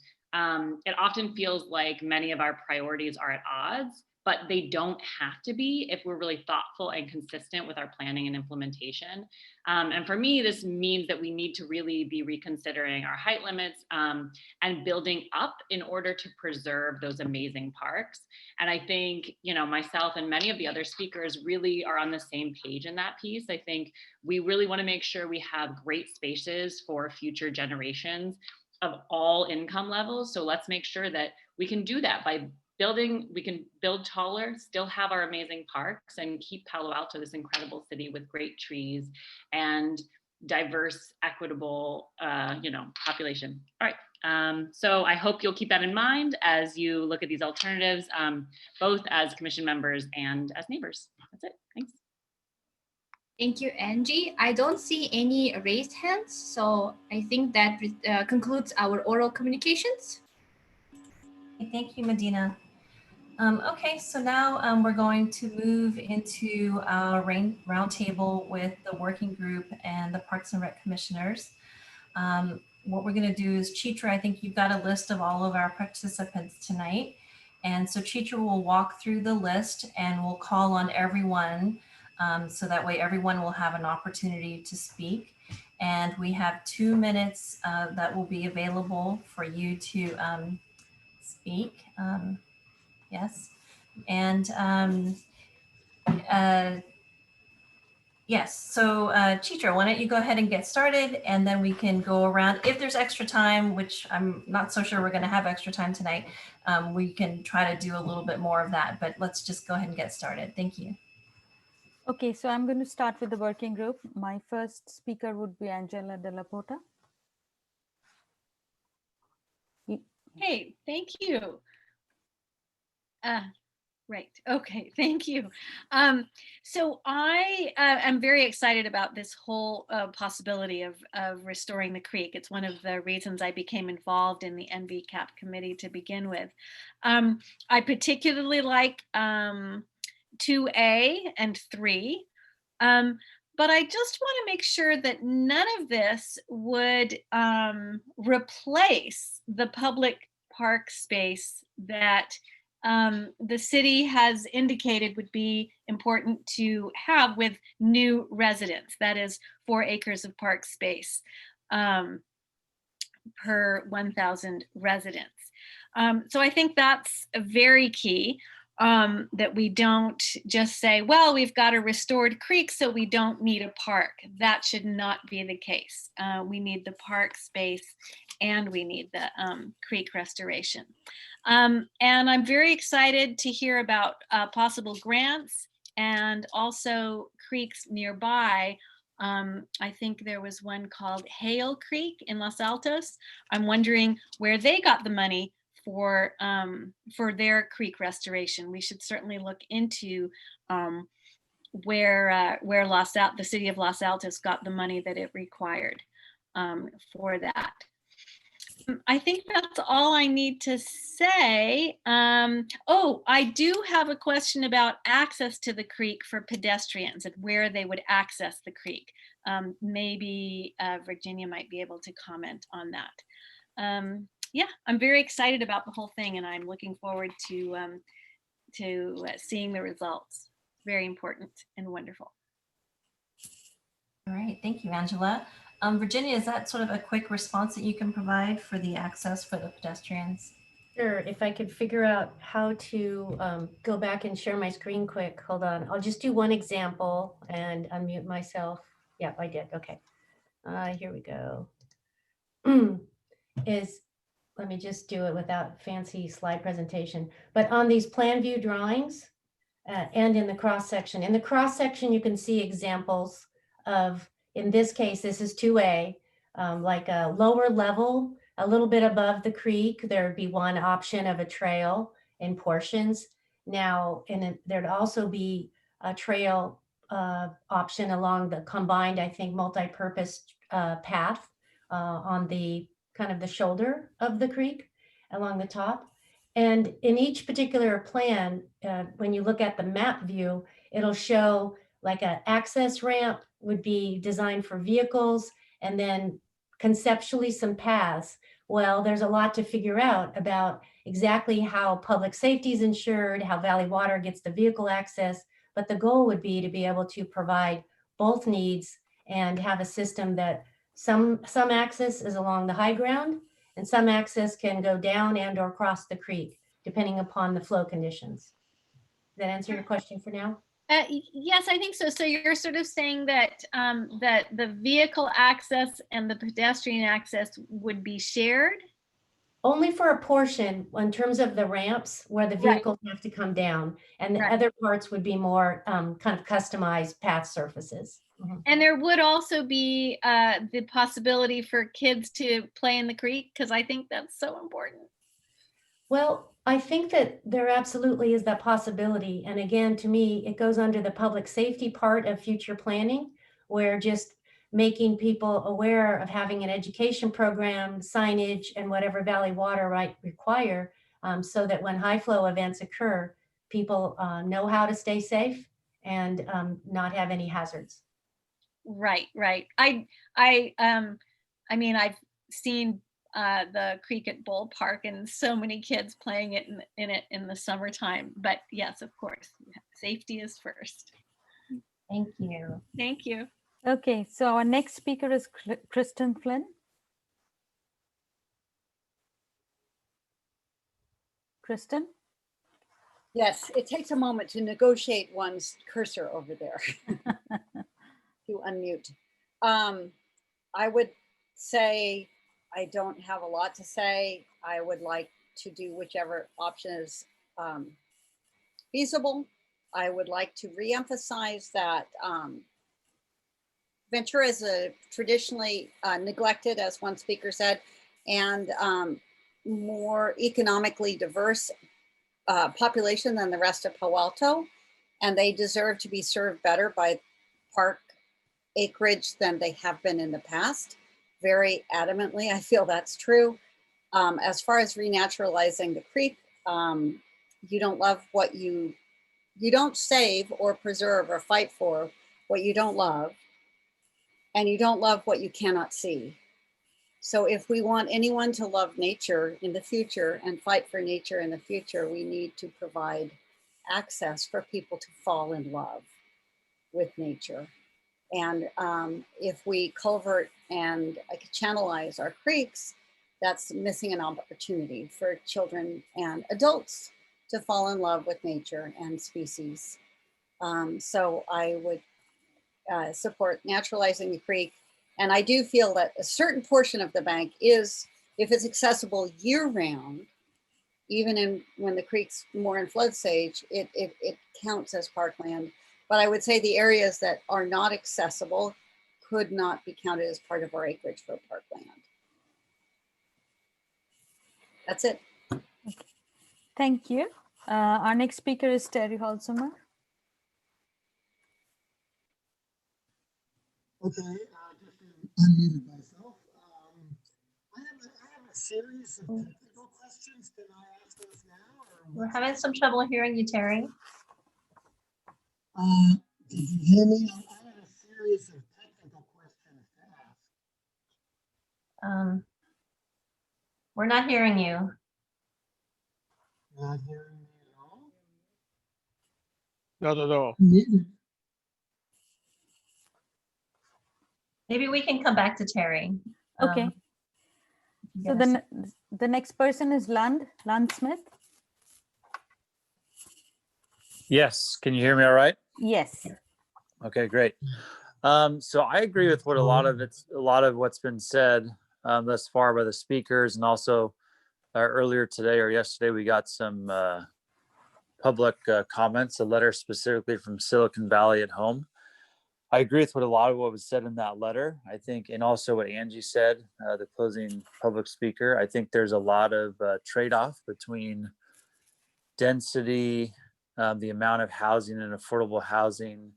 S16: it often feels like many of our priorities are at odds, but they don't have to be if we're really thoughtful and consistent with our planning and implementation. And for me, this means that we need to really be reconsidering our height limits and building up in order to preserve those amazing parks. And I think, you know, myself and many of the other speakers really are on the same page in that piece. I think we really want to make sure we have great spaces for future generations of all income levels. So let's make sure that we can do that by building, we can build taller, still have our amazing parks, and keep Palo Alto this incredible city with great trees and diverse, equitable, you know, population. All right. So I hope you'll keep that in mind as you look at these alternatives, both as commission members and as neighbors. That's it. Thanks.
S1: Thank you, Angie. I don't see any raised hands, so I think that concludes our oral communications.
S2: Thank you, Medina. Okay, so now we're going to move into our roundtable with the working group and the Parks and Rec commissioners. What we're going to do is, Chitra, I think you've got a list of all of our participants tonight. And so Chitra will walk through the list and we'll call on everyone so that way everyone will have an opportunity to speak. And we have 2 minutes that will be available for you to speak. Yes. And yes, so Chitra, why don't you go ahead and get started, and then we can go around. If there's extra time, which I'm not so sure we're going to have extra time tonight, we can try to do a little bit more of that, but let's just go ahead and get started. Thank you.
S17: Okay, so I'm going to start with the working group. My first speaker would be Angela De La Porta.
S18: Hey, thank you. Right. Okay. Thank you. So I am very excited about this whole possibility of restoring the creek. It's one of the reasons I became involved in the NVCAP committee to begin with. I particularly like 2A and 3. But I just want to make sure that none of this would replace the public park space that the city has indicated would be important to have with new residents. That is 4 acres of park space per 1,000 residents. So I think that's very key, that we don't just say, well, we've got a restored creek, so we don't need a park. That should not be the case. We need the park space and we need the creek restoration. And I'm very excited to hear about possible grants and also creeks nearby. I think there was one called Hale Creek in Los Altos. I'm wondering where they got the money for their creek restoration. We should certainly look into where the city of Los Altos got the money that it required for that. I think that's all I need to say. Oh, I do have a question about access to the creek for pedestrians and where they would access the creek. Maybe Virginia might be able to comment on that. Yeah, I'm very excited about the whole thing, and I'm looking forward to seeing the results. Very important and wonderful.
S2: All right, thank you, Angela. Virginia, is that sort of a quick response that you can provide for the access for the pedestrians?
S8: Sure, if I could figure out how to go back and share my screen quick. Hold on, I'll just do one example and unmute myself. Yeah, I did, okay. Here we go. Let me just do it without fancy slide presentation. But on these plan view drawings and in the cross section, you can see examples of, in this case, this is 2A, like a lower level, a little bit above the creek, there'd be one option of a trail in portions. Now, there'd also be a trail option along the combined, I think, multi-purpose path on the kind of the shoulder of the creek along the top. And in each particular plan, when you look at the map view, it'll show like an access ramp would be designed for vehicles, and then conceptually some paths Well, there's a lot to figure out about exactly how public safety is ensured, how Valley Water gets the vehicle access, but the goal would be to be able to provide both needs and have a system that some access is along the high ground and some access can go down and or cross the creek, depending upon the flow conditions. Does that answer your question for now?
S18: Yes, I think so. So you're sort of saying that that the vehicle access and the pedestrian access would be shared?
S8: Only for a portion in terms of the ramps where the vehicles have to come down, and the other parts would be more kind of customized path surfaces.
S18: And there would also be the possibility for kids to play in the creek, because I think that's so important.
S8: Well, I think that there absolutely is that possibility. And again, to me, it goes under the public safety part of future planning, where just making people aware of having an education program, signage, and whatever Valley Water might require, so that when high flow events occur, people know how to stay safe and not have any hazards.
S18: Right. I mean, I've seen the creek at Bull Park and so many kids playing in it in the summertime. But yes, of course, safety is first.
S8: Thank you.
S18: Thank you.
S17: Okay, so our next speaker is Kristen Flynn. Kristen?
S19: Yes, it takes a moment to negotiate one's cursor over there to unmute. I would say I don't have a lot to say. I would like to do whichever option is feasible. I would like to reemphasize that Ventura is traditionally neglected, as one speaker said, and more economically diverse population than the rest of Palo Alto, and they deserve to be served better by park acreage than they have been in the past. Very adamantly, I feel that's true. As far as renaturalizing the creek, you don't love what you don't save or preserve or fight for what you don't love, and you don't love what you cannot see. So if we want anyone to love nature in the future and fight for nature in the future, we need to provide access for people to fall in love with nature. And if we culvert and channelize our creeks, that's missing an opportunity for children and adults to fall in love with nature and species. So I would support naturalizing the creek. And I do feel that a certain portion of the bank is, if it's accessible year round, even when the creek's more in flood stage, it counts as parkland. But I would say the areas that are not accessible could not be counted as part of our acreage for parkland. That's it.
S17: Thank you. Our next speaker is Terry Holzheimer.
S20: Okay, just unmuted myself. I have a series of technical questions. Can I ask those now?
S2: We're having some trouble hearing you, Terry.
S20: Did you hear me? I have a series of technical questions to ask.
S2: We're not hearing you.
S20: Not hearing me at all?
S4: Not at all.
S2: Maybe we can come back to Terry.
S17: Okay. So the next person is Lund Smith.
S21: Yes, can you hear me all right?
S17: Yes.
S21: Okay, great. So I agree with what a lot of what's been said thus far by the speakers, and also earlier today or yesterday we got some public comments, a letter specifically from Silicon Valley at Home. I agree with what was said in that letter. I think, and also what Angie said, the closing public speaker. I think there's a lot of trade-off between density, the amount of housing and affordable housing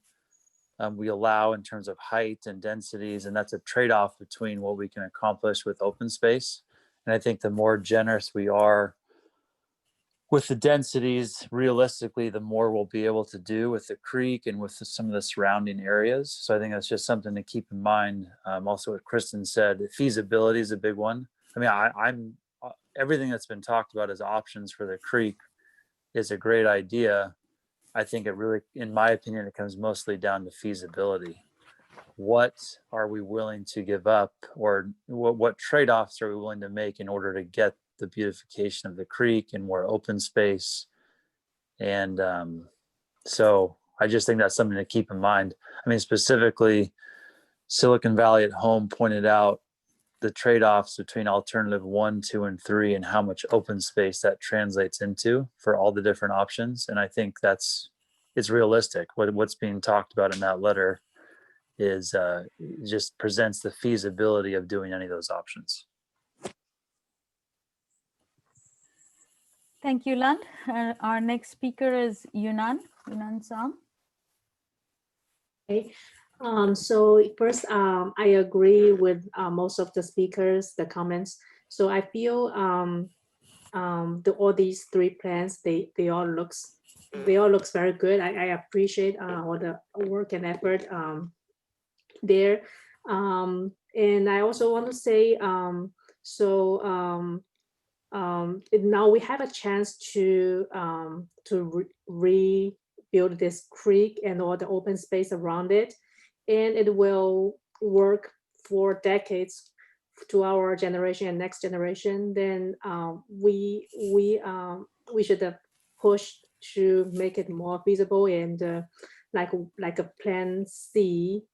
S21: we allow in terms of height and densities, and that's a trade-off between what we can accomplish with open space. And I think the more generous we are with the densities, realistically, the more we'll be able to do with the creek and with some of the surrounding areas. So I think that's just something to keep in mind. Also what Kristen said, feasibility is a big one. I mean, I'm everything that's been talked about as options for the creek is a great idea. I think it really, in my opinion, it comes mostly down to feasibility. What are we willing to give up, or what trade-offs are we willing to make in order to get the beautification of the creek and more open space? And so I just think that's something to keep in mind. I mean, specifically, Silicon Valley at Home pointed out the trade-offs between alternative 1, 2, and 3 and how much open space that translates into for all the different options. And I think it's realistic. What's being talked about in that letter is just presents the feasibility of doing any of those options.
S17: Thank you, Lund. Our next speaker is Yunan Sam.
S5: Okay. So first, I agree with most of the speakers, the comments. So I feel all these 3 plans, they all looks very good. I appreciate all the work and effort there. And I also want to say, now we have a chance to rebuild this creek and all the open space around it, and it will work for decades to our generation and next generation. Then we should push to make it more feasible, and like a plan C,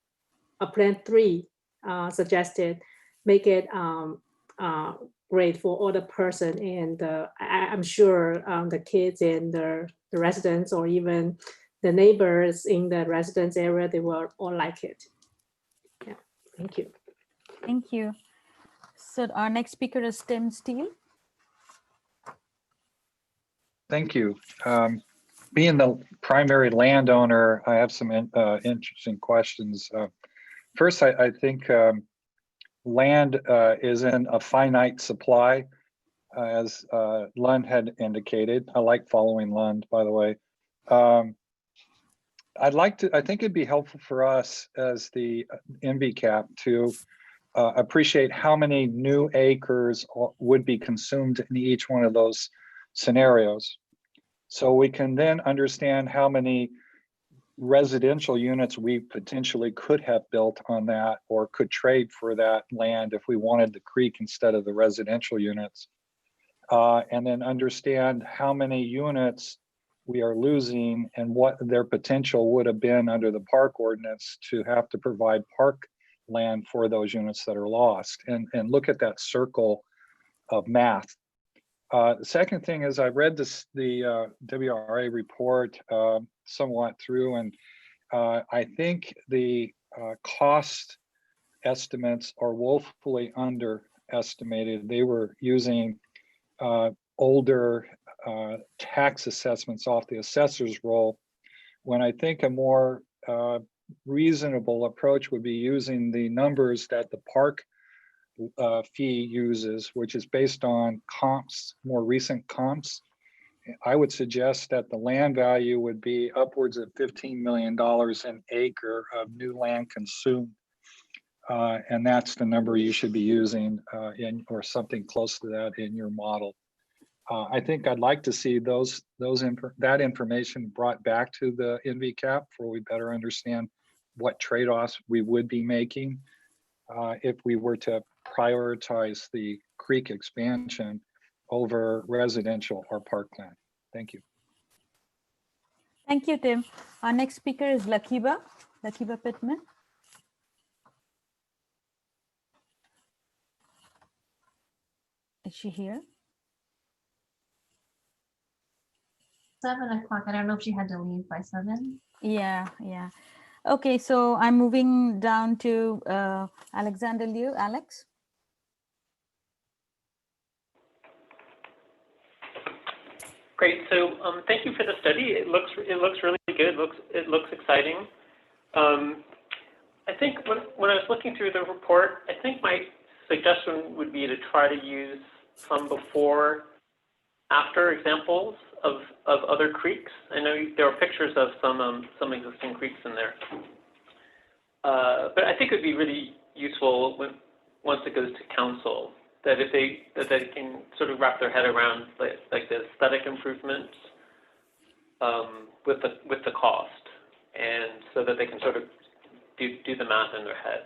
S5: a plan 3 suggested, make it great for all the person, and I'm sure the kids and the residents, or even the neighbors in the residence area, they will all like it. Yeah, thank you.
S17: Thank you. So our next speaker is Tim Steele.
S22: Thank you. Being the primary landowner, I have some interesting questions. First, I think land is in a finite supply, as Lund had indicated. I like following Lund, by the way. I think it'd be helpful for us as the NVCAP to appreciate how many new acres would be consumed in each one of those scenarios. So we can then understand how many residential units we potentially could have built on that, or could trade for that land if we wanted the creek instead of the residential units. And then understand how many units we are losing and what their potential would have been under the park ordinance to have to provide park land for those units that are lost, and look at that circle of math. The second thing is, I read the WRA report somewhat through, and I think the cost estimates are woefully underestimated. They were using older tax assessments off the assessor's roll, when I think a more reasonable approach would be using the numbers that the park fee uses, which is based on comps, more recent comps. I would suggest that the land value would be upwards of $15 million an acre of new land consumed. And that's the number you should be using or something close to that in your model. I think I'd like to see that information brought back to the NVCAP, for we better understand what trade-offs we would be making if we were to prioritize the creek expansion over residential or parkland. Thank you.
S17: Thank you, Tim. Our next speaker is Lakiba Pittman. Is she here?
S2: 7 o'clock. I don't know if she had to leave by 7.
S17: Yeah. Okay, so I'm moving down to Alexander Liu. Alex.
S23: Great. So thank you for the study. It looks really good. It looks exciting. I think when I was looking through the report, I think my suggestion would be to try to use some before, after examples of other creeks. I know there are pictures of some existing creeks in there, but I think it would be really useful once it goes to council that if they can sort of wrap their head around like the aesthetic improvements with the cost, and so that they can sort of do the math in their head.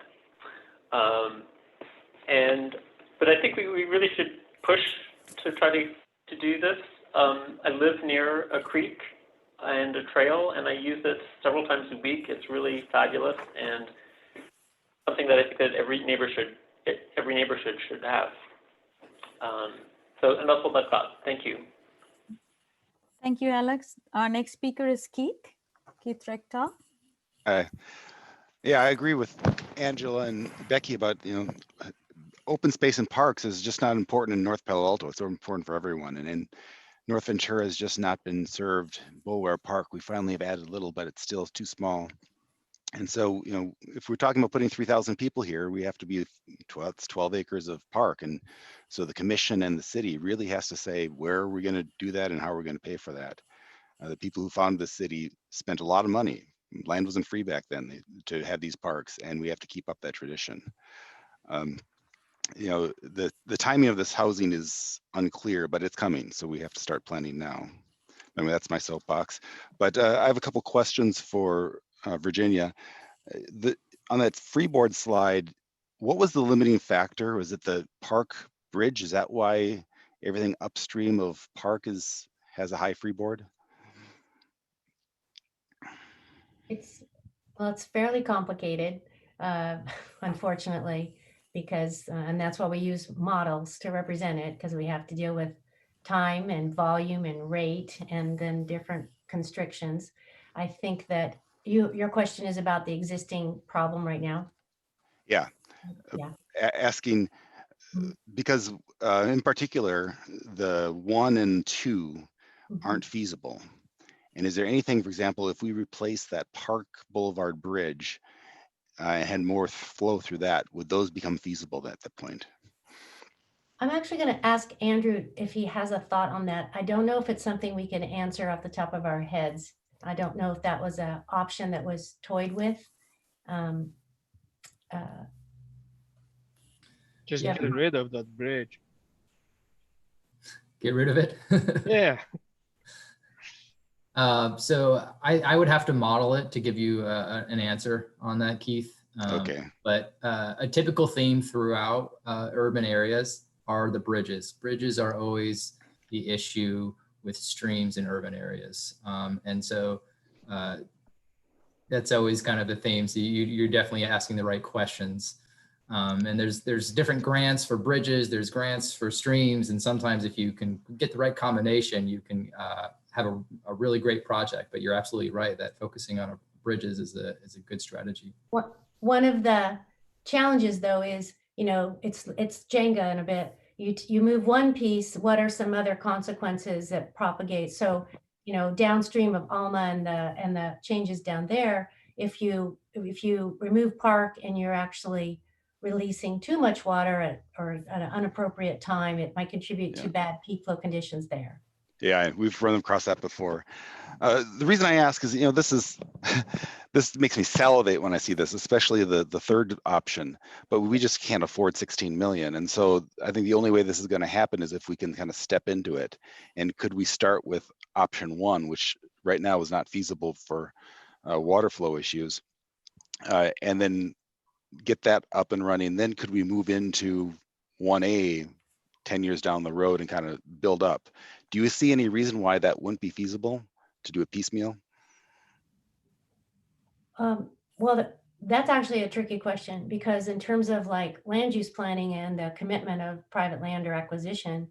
S23: But I think we really should push to try to do this. I live near a creek and a trail, and I use it several times a week. It's really fabulous and something that I think that every neighbor should have. And that's what I've got. Thank you.
S17: Thank you, Alex. Our next speaker is Keith Rector.
S4: Yeah, I agree with Angela and Becky about, open space and parks is just not important in North Palo Alto. It's so important for everyone. And in North Ventura has just not been served. WRA Park, we finally have added a little, but it's still too small. And so, if we're talking about putting 3,000 people here, we have to be, it's 12 acres of park. And so the commission and the city really has to say, where are we going to do that and how are we going to pay for that? The people who founded the city spent a lot of money. Land wasn't free back then to have these parks, and we have to keep up that tradition. The timing of this housing is unclear, but it's coming. So we have to start planning now. I mean, that's my soapbox. But I have a couple questions for Virginia. On that freeboard slide, what was the limiting factor? Was it the park bridge? Is that why everything upstream of park has a high freeboard?
S8: It's fairly complicated, unfortunately, because, and that's why we use models to represent it, because we have to deal with time and volume and rate and then different constrictions. I think that your question is about the existing problem right now.
S4: Yeah. Asking, because in particular, the 1 and 2 aren't feasible. And is there anything, for example, if we replace that Park Boulevard Bridge and had more flow through that, would those become feasible at that point?
S8: I'm actually going to ask Andrew if he has a thought on that. I don't know if it's something we can answer off the top of our heads. I don't know if that was an option that was toyed with.
S6: Just get rid of that bridge.
S7: Get rid of it?
S6: Yeah.
S7: So I would have to model it to give you an answer on that, Keith.
S4: Okay.
S7: But a typical theme throughout urban areas are the bridges. Bridges are always the issue with streams in urban areas. And so that's always kind of the theme. So you're definitely asking the right questions. And there's different grants for bridges, there's grants for streams. And sometimes if you can get the right combination, you can have a really great project. But you're absolutely right that focusing on bridges is a good strategy.
S8: One of the challenges though is, it's Jenga in a bit. You move one piece, what are some other consequences that propagate? So, downstream of Alma and the changes down there, if you remove park and you're actually releasing too much water at an inappropriate time, it might contribute to bad peak flow conditions there.
S4: Yeah, we've run across that before. The reason I ask is, this makes me salivate when I see this, especially the third option, but we just can't afford 16 million. And so I think the only way this is going to happen is if we can kind of step into it. And could we start with option 1, which right now is not feasible for water flow issues, and then get that up and running? Then could we move into 1A 10 years down the road and kind of build up? Do you see any reason why that wouldn't be feasible to do a piecemeal?
S8: Well, that's actually a tricky question, because in terms of like land use planning and the commitment of private land or acquisition,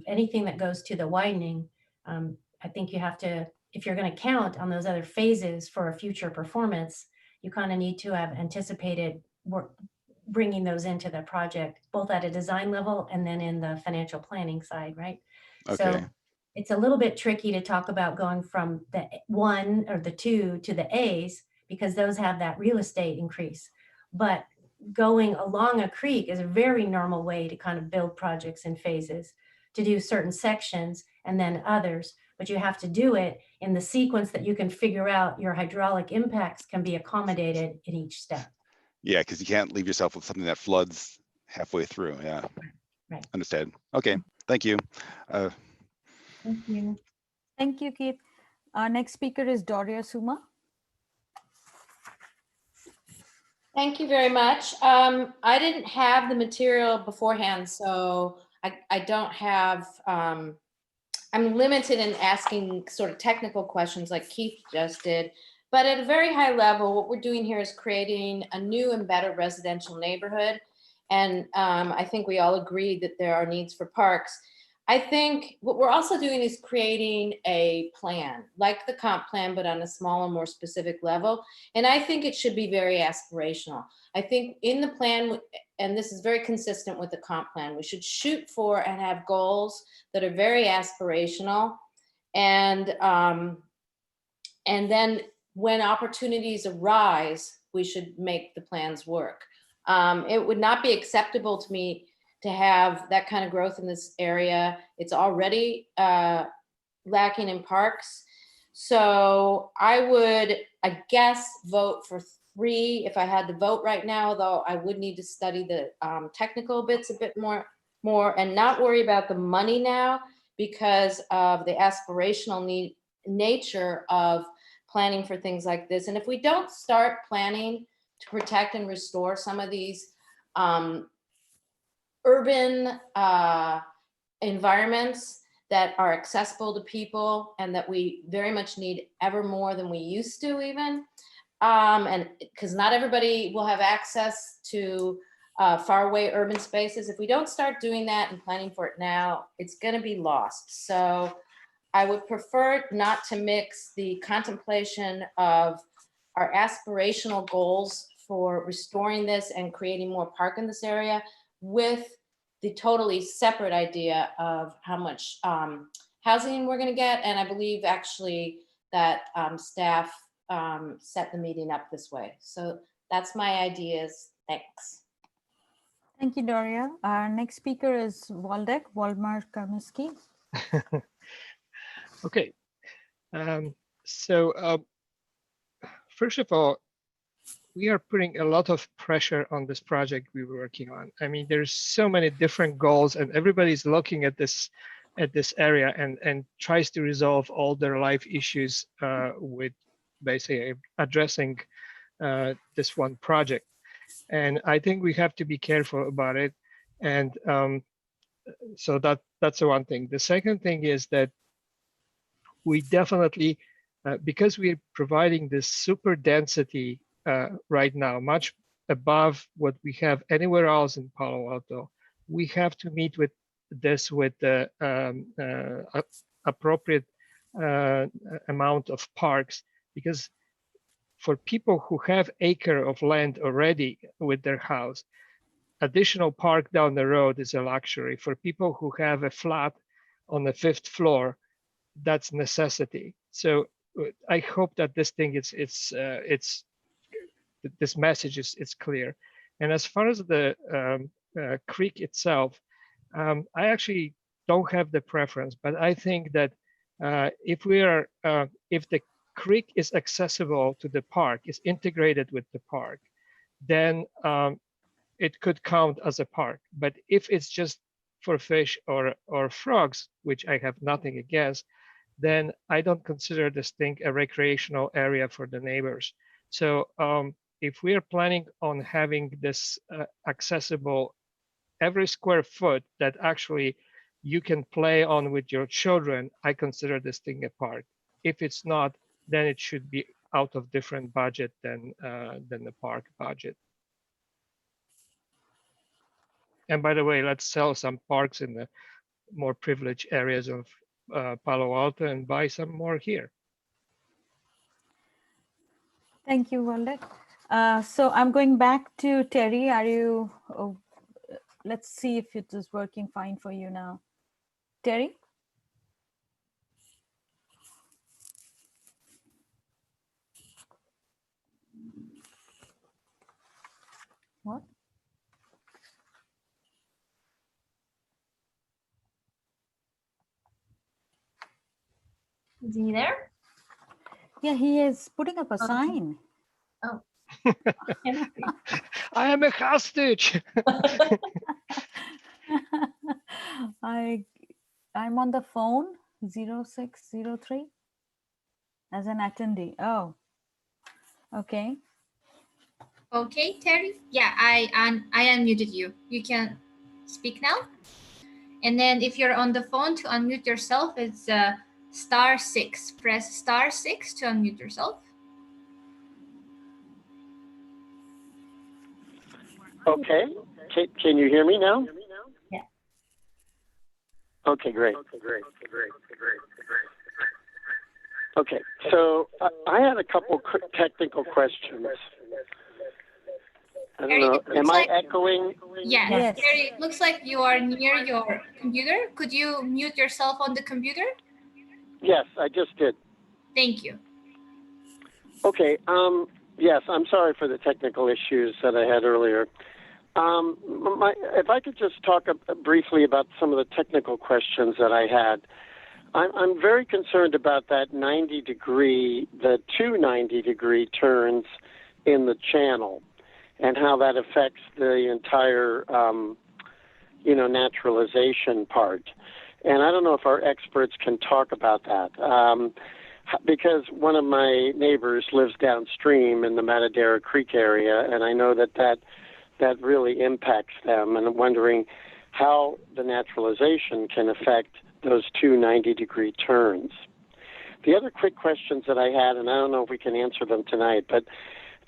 S8: anything that goes to the widening, I think you have to, if you're going to count on those other phases for a future performance, you kind of need to have anticipated bringing those into the project, both at a design level and then in the financial planning side, right?
S4: Okay.
S8: So it's a little bit tricky to talk about going from the 1 or the 2 to the A's, because those have that real estate increase. But going along a creek is a very normal way to kind of build projects in phases, to do certain sections and then others. But you have to do it in the sequence that you can figure out your hydraulic impacts can be accommodated in each step.
S4: Yeah, because you can't leave yourself with something that floods halfway through. Yeah.
S8: Right.
S4: Understand. Okay, thank you.
S2: Thank you.
S17: Thank you, Keith. Our next speaker is Doria Suma.
S3: Thank you very much. I didn't have the material beforehand, so I don't have, I'm limited in asking sort of technical questions like Keith just did. But at a very high level, what we're doing here is creating a new and better residential neighborhood. And I think we all agree that there are needs for parks. I think what we're also doing is creating a plan, like the comp plan, but on a smaller, more specific level. And I think it should be very aspirational. I think in the plan, and this is very consistent with the comp plan, we should shoot for and have goals that are very aspirational. And then when opportunities arise, we should make the plans work. It would not be acceptable to me to have that kind of growth in this area. It's already lacking in parks. So I would, I guess, vote for 3 if I had to vote right now, though I would need to study the technical bits a bit more and not worry about the money now because of the aspirational nature of planning for things like this. And if we don't start planning to protect and restore some of these urban environments that are accessible to people and that we very much need ever more than we used to even. And because not everybody will have access to faraway urban spaces. If we don't start doing that and planning for it now, it's gonna be lost. So I would prefer not to mix the contemplation of our aspirational goals for restoring this and creating more park in this area with the totally separate idea of how much housing we're going to get. And I believe actually that staff set the meeting up this way. So that's my ideas. Thanks.
S17: Thank you, Doria. Our next speaker is Waldemar Karminski.
S6: Okay. First of all, we are putting a lot of pressure on this project we were working on. I mean, there's so many different goals and everybody's looking at this area and tries to resolve all their life issues with basically addressing this one project. And I think we have to be careful about it. And so that's the one thing. The second thing is that we definitely, because we're providing this super density right now, much above what we have anywhere else in Palo Alto, we have to meet with this with the appropriate amount of parks, because for people who have acre of land already with their house, additional park down the road is a luxury. For people who have a flat on the 5th floor, that's necessity. So I hope that this thing this message is clear. And as far as the creek itself, I actually don't have the preference, but I think that if the creek is accessible to the park, is integrated with the park, then it could count as a park. But if it's just for fish or frogs, which I have nothing against, then I don't consider this thing a recreational area for the neighbors. So if we are planning on having this accessible every square foot that actually you can play on with your children, I consider this thing a park. If it's not, then it should be out of different budget than the park budget. And by the way, let's sell some parks in the more privileged areas of Palo Alto and buy some more here.
S17: Thank you, Waldeck. So I'm going back to Terry. Are you, let's see if it is working fine for you now. Terry? What?
S2: Is he there?
S17: Yeah, he is putting up a sign.
S2: Oh.
S6: I am a hostage.
S17: I'm on the phone 0603 as an attendee. Oh, okay.
S1: Okay, Terry. Yeah, I unmuted you. You can speak now. And then if you're on the phone, to unmute yourself, it's *6. Press *6 to unmute yourself.
S9: Okay. Can you hear me now?
S8: Yeah.
S9: Okay, great. Okay, so I had a couple technical questions. I don't know. Am I echoing?
S1: Yeah.
S17: Yes.
S1: Terry, it looks like you are near your computer. Could you mute yourself on the computer?
S9: Yes, I just did.
S1: Thank you.
S9: Okay. Yes, I'm sorry for the technical issues that I had earlier. If I could just talk briefly about some of the technical questions that I had. I'm very concerned about that 90-degree, the two 90-degree turns in the channel, and how that affects the entire, naturalization part. And I don't know if our experts can talk about that, because one of my neighbors lives downstream in the Matadera Creek area, and I know that really impacts them, and I'm wondering how the naturalization can affect those two 90-degree turns. The other quick questions that I had, and I don't know if we can answer them tonight, but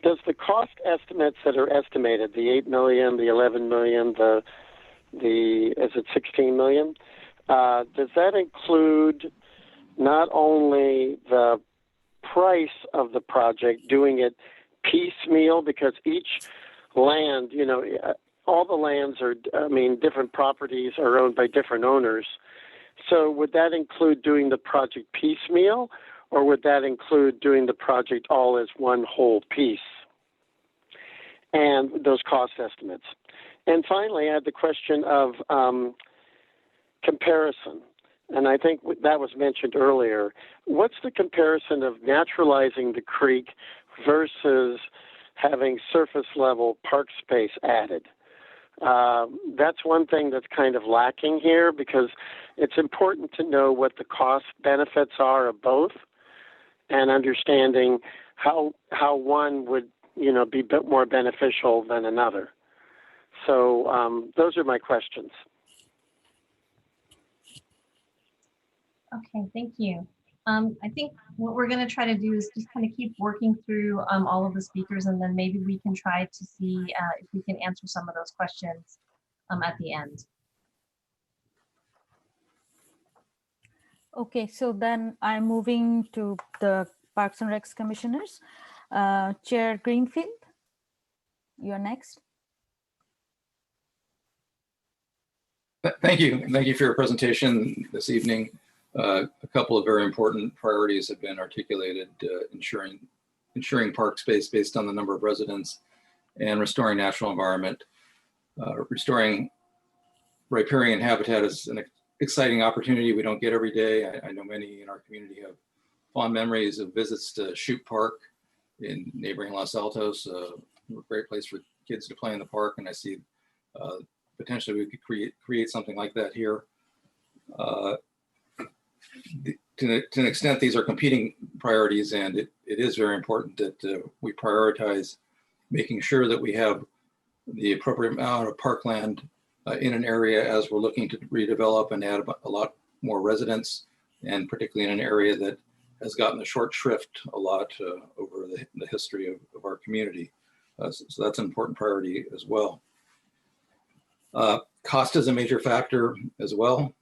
S9: does the cost estimates that are estimated, the 8 million, the 11 million, is it 16 million? Does that include not only the price of the project, doing it piecemeal, because each land, all the lands are, different properties are owned by different owners. So would that include doing the project piecemeal, or would that include doing the project all as one whole piece? And those cost estimates. And finally, I had the question of comparison. And I think that was mentioned earlier. What's the comparison of naturalizing the creek versus having surface level park space added? That's one thing that's kind of lacking here, because it's important to know what the cost benefits are of both, and understanding how one would be a bit more beneficial than another. So those are my questions.
S2: Okay, thank you. I think what we're going to try to do is just kind of keep working through all of the speakers, and then maybe we can try to see if we can answer some of those questions at the end.
S17: Okay, so then I'm moving to the Parks and Recs commissioners. Chair Greenfield, you're next.
S10: Thank you. Thank you for your presentation this evening. A couple of very important priorities have been articulated: ensuring park space based on the number of residents, and restoring natural environment. Restoring riparian habitat is an exciting opportunity we don't get every day. I know many in our community have fond memories of visits to Shoup Park in neighboring Los Altos, a great place for kids to play in the park, and I see potentially we could create something like that here. To an extent, these are competing priorities, and it is very important that we prioritize making sure that we have the appropriate amount of parkland in an area as we're looking to redevelop and add a lot more residents, and particularly in an area that has gotten the short shrift a lot over the history of our community. So that's an important priority as well. Cost is a major factor as well,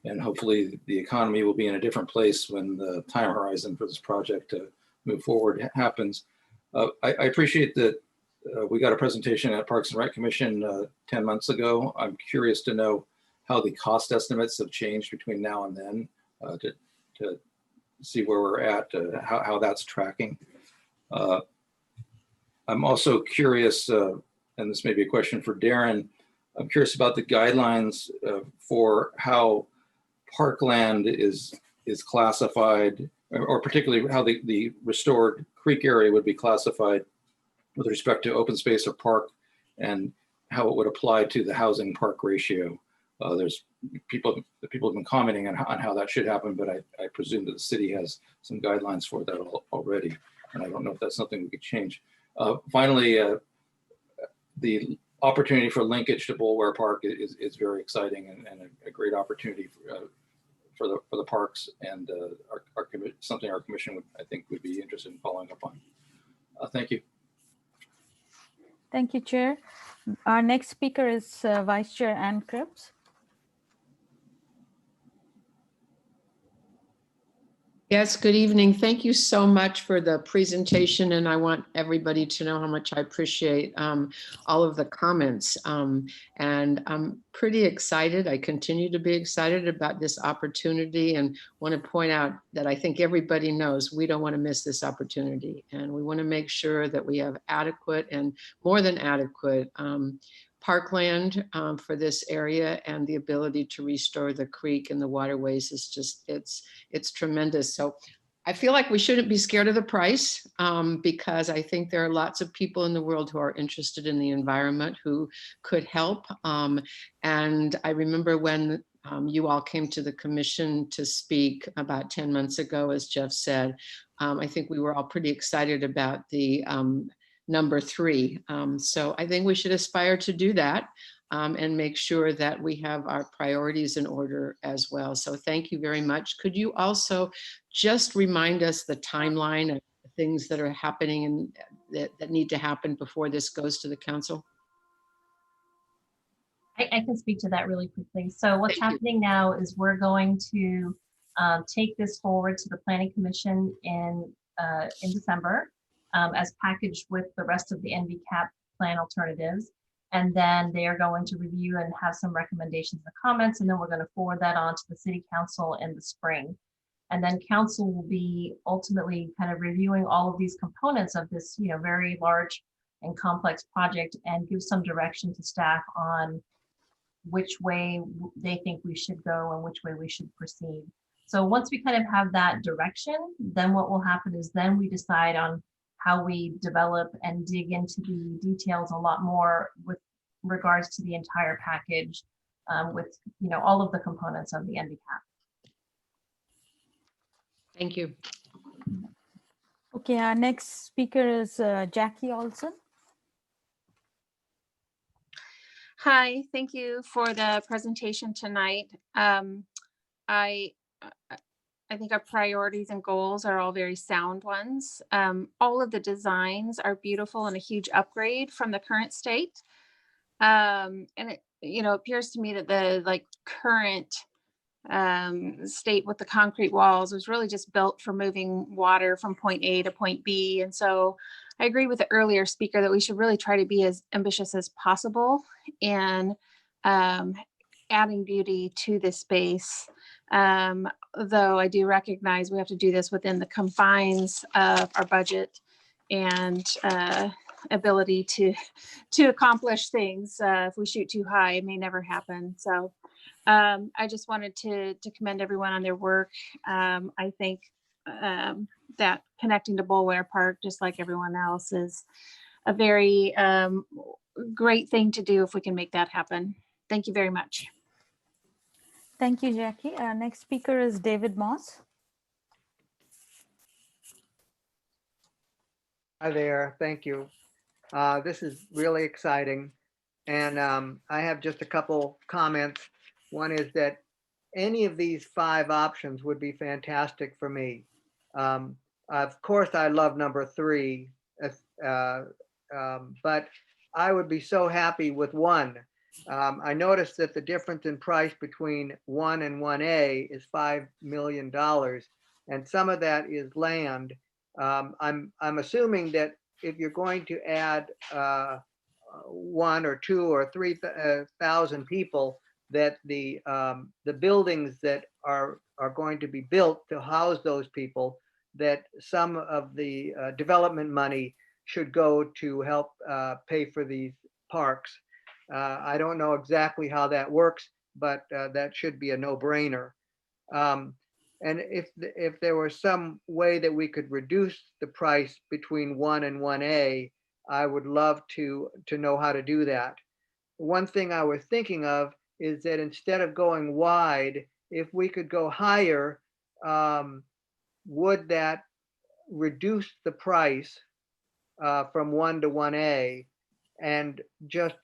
S10: and hopefully the economy will be in a different place when the time horizon for this project to move forward happens. I appreciate that we got a presentation at Parks and Rec Commission 10 months ago. I'm curious to know how the cost estimates have changed between now and then to see where we're at, how that's tracking. I'm also curious, and this may be a question for Darren, I'm curious about the guidelines for how parkland is classified, or particularly how the restored creek area would be classified with respect to open space or park, and how it would apply to the housing park ratio. There's people have been commenting on how that should happen, but I presume that the city has some guidelines for that already, and I don't know if that's something we could change. Finally, the opportunity for linkage to Bulware Park is very exciting and a great opportunity for the parks, and something our commission I think would be interested in following up on. Thank you.
S17: Thank you, Chair. Our next speaker is Vice Chair Ann Cripps.
S11: Yes, good evening. Thank you so much for the presentation, and I want everybody to know how much I appreciate all of the comments. And I'm pretty excited. I continue to be excited about this opportunity, and want to point out that I think everybody knows we don't want to miss this opportunity, and we want to make sure that we have adequate and more than adequate parkland for this area, and the ability to restore the creek and the waterways is just, it's tremendous. So I feel like we shouldn't be scared of the price, because I think there are lots of people in the world who are interested in the environment who could help. And I remember when you all came to the commission to speak about 10 months ago, as Jeff said, I think we were all pretty excited about the number 3. So I think we should aspire to do that, and make sure that we have our priorities in order as well. So thank you very much. Could you also just remind us the timeline of things that are happening and that need to happen before this goes to the council?
S2: I can speak to that really quickly. So what's happening now is we're going to take this forward to the Planning Commission in December, as packaged with the rest of the NVCAP plan alternatives. And then they are going to review and have some recommendations and comments. And then we're going to forward that on to the City Council in the spring. And then council will be ultimately kind of reviewing all of these components of this, very large and complex project, and give some direction to staff on which way they think we should go and which way we should proceed. So once we kind of have that direction, then what will happen is then we decide on how we develop and dig into the details a lot more with regards to the entire package, with all of the components of the NVCAP.
S11: Thank you.
S17: Okay, our next speaker is Jackie Olson.
S12: Hi, thank you for the presentation tonight. I think our priorities and goals are all very sound ones. All of the designs are beautiful and a huge upgrade from the current state. And it, appears to me that the current state with the concrete walls was really just built for moving water from point A to point B. And so I agree with the earlier speaker that we should really try to be as ambitious as possible in adding beauty to this space. Though I do recognize we have to do this within the confines of our budget and ability to accomplish things. If we shoot too high, it may never happen. So I just wanted to commend everyone on their work. I think that connecting to Bulware Park, just like everyone else, is a very great thing to do if we can make that happen. Thank you very much.
S17: Thank you, Jackie. Our next speaker is David Moss.
S13: Hi there, thank you. This is really exciting. And I have just a couple comments. One is that any of these 5 options would be fantastic for me. Of course, I love number 3, but I would be so happy with 1. I noticed that the difference in price between 1 and 1A is $5 million, and some of that is land. I'm assuming that if you're going to add 1 or 2 or 3,000 people, that the buildings that are going to be built to house those people, that some of the development money should go to help pay for these parks. I don't know exactly how that works, but that should be a no-brainer. And if there was some way that we could reduce the price between 1 and 1A, I would love to know how to do that. One thing I was thinking of is that instead of going wide, if we could go higher, would that reduce the price from 1 to 1A? And just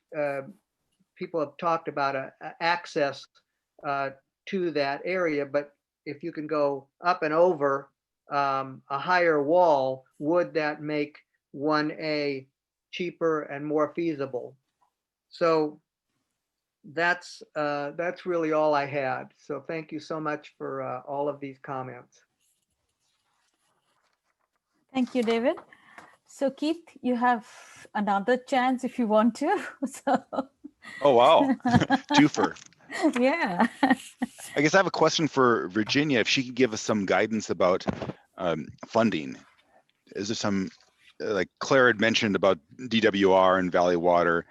S13: people have talked about access to that area, but if you can go up and over a higher wall, would that make 1A cheaper and more feasible? So that's really all I had. So thank you so much for all of these comments.
S17: Thank you, David. So Keith, you have another chance if you want to. So.
S4: Oh, wow. Twofer.
S17: Yeah.
S4: I guess I have a question for Virginia, if she could give us some guidance about funding. Is there some, like Claire had mentioned about DWR and Valley Water,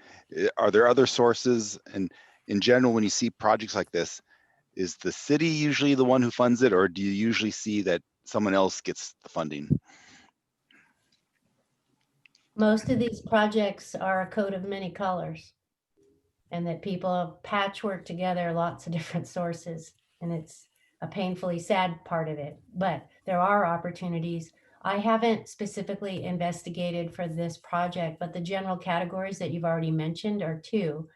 S4: are there other sources? And in general, when you see projects like this, is the city usually the one who funds it, or do you usually see that someone else gets the funding?
S8: Most of these projects are a coat of many colors, and that people patchwork together lots of different sources, and it's a painfully sad part of it. But there are opportunities. I haven't specifically investigated for this project, but the general categories that you've already mentioned are two.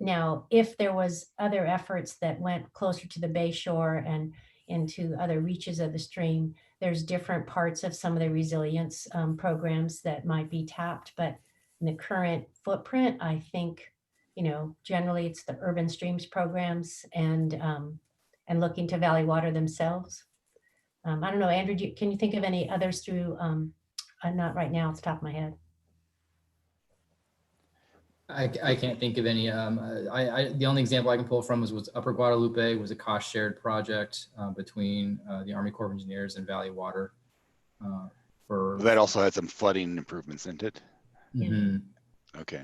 S8: Now, if there was other efforts that went closer to the bay shore and into other reaches of the stream, there's different parts of some of the resilience programs that might be tapped. But in the current footprint, I think, you know, generally it's the urban streams programs and looking to Valley Water themselves. I don't know, Andrew, can you think of any others through, not right now, off the top of my head.
S7: I can't think of any. The only example I can pull from was Upper Guadalupe, was a cost shared project between the Army Corps of Engineers and Valley Water.
S4: That also had some flooding improvements in it.
S7: Mm-hmm.
S4: Okay.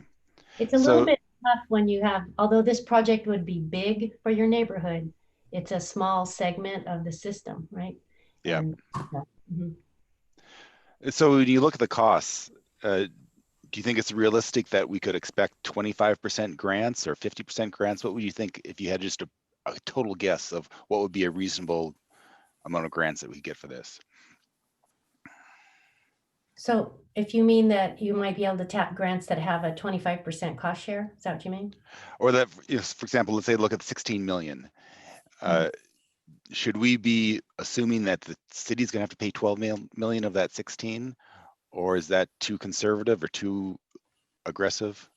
S8: It's a little bit tough when you have, although this project would be big for your neighborhood, it's a small segment of the system, right?
S4: Yeah.
S8: And,
S4: So when you look at the costs, do you think it's realistic that we could expect 25% grants or 50% grants? What would you think if you had just a total guess of what would be a reasonable amount of grants that we get for this?
S8: So if you mean that you might be able to tap grants that have a 25% cost share, is that what you mean?
S4: Or that, for example, let's say look at 16 million. Should we be assuming that the city's gonna have to pay 12 million of that 16? Or is that too conservative or too aggressive?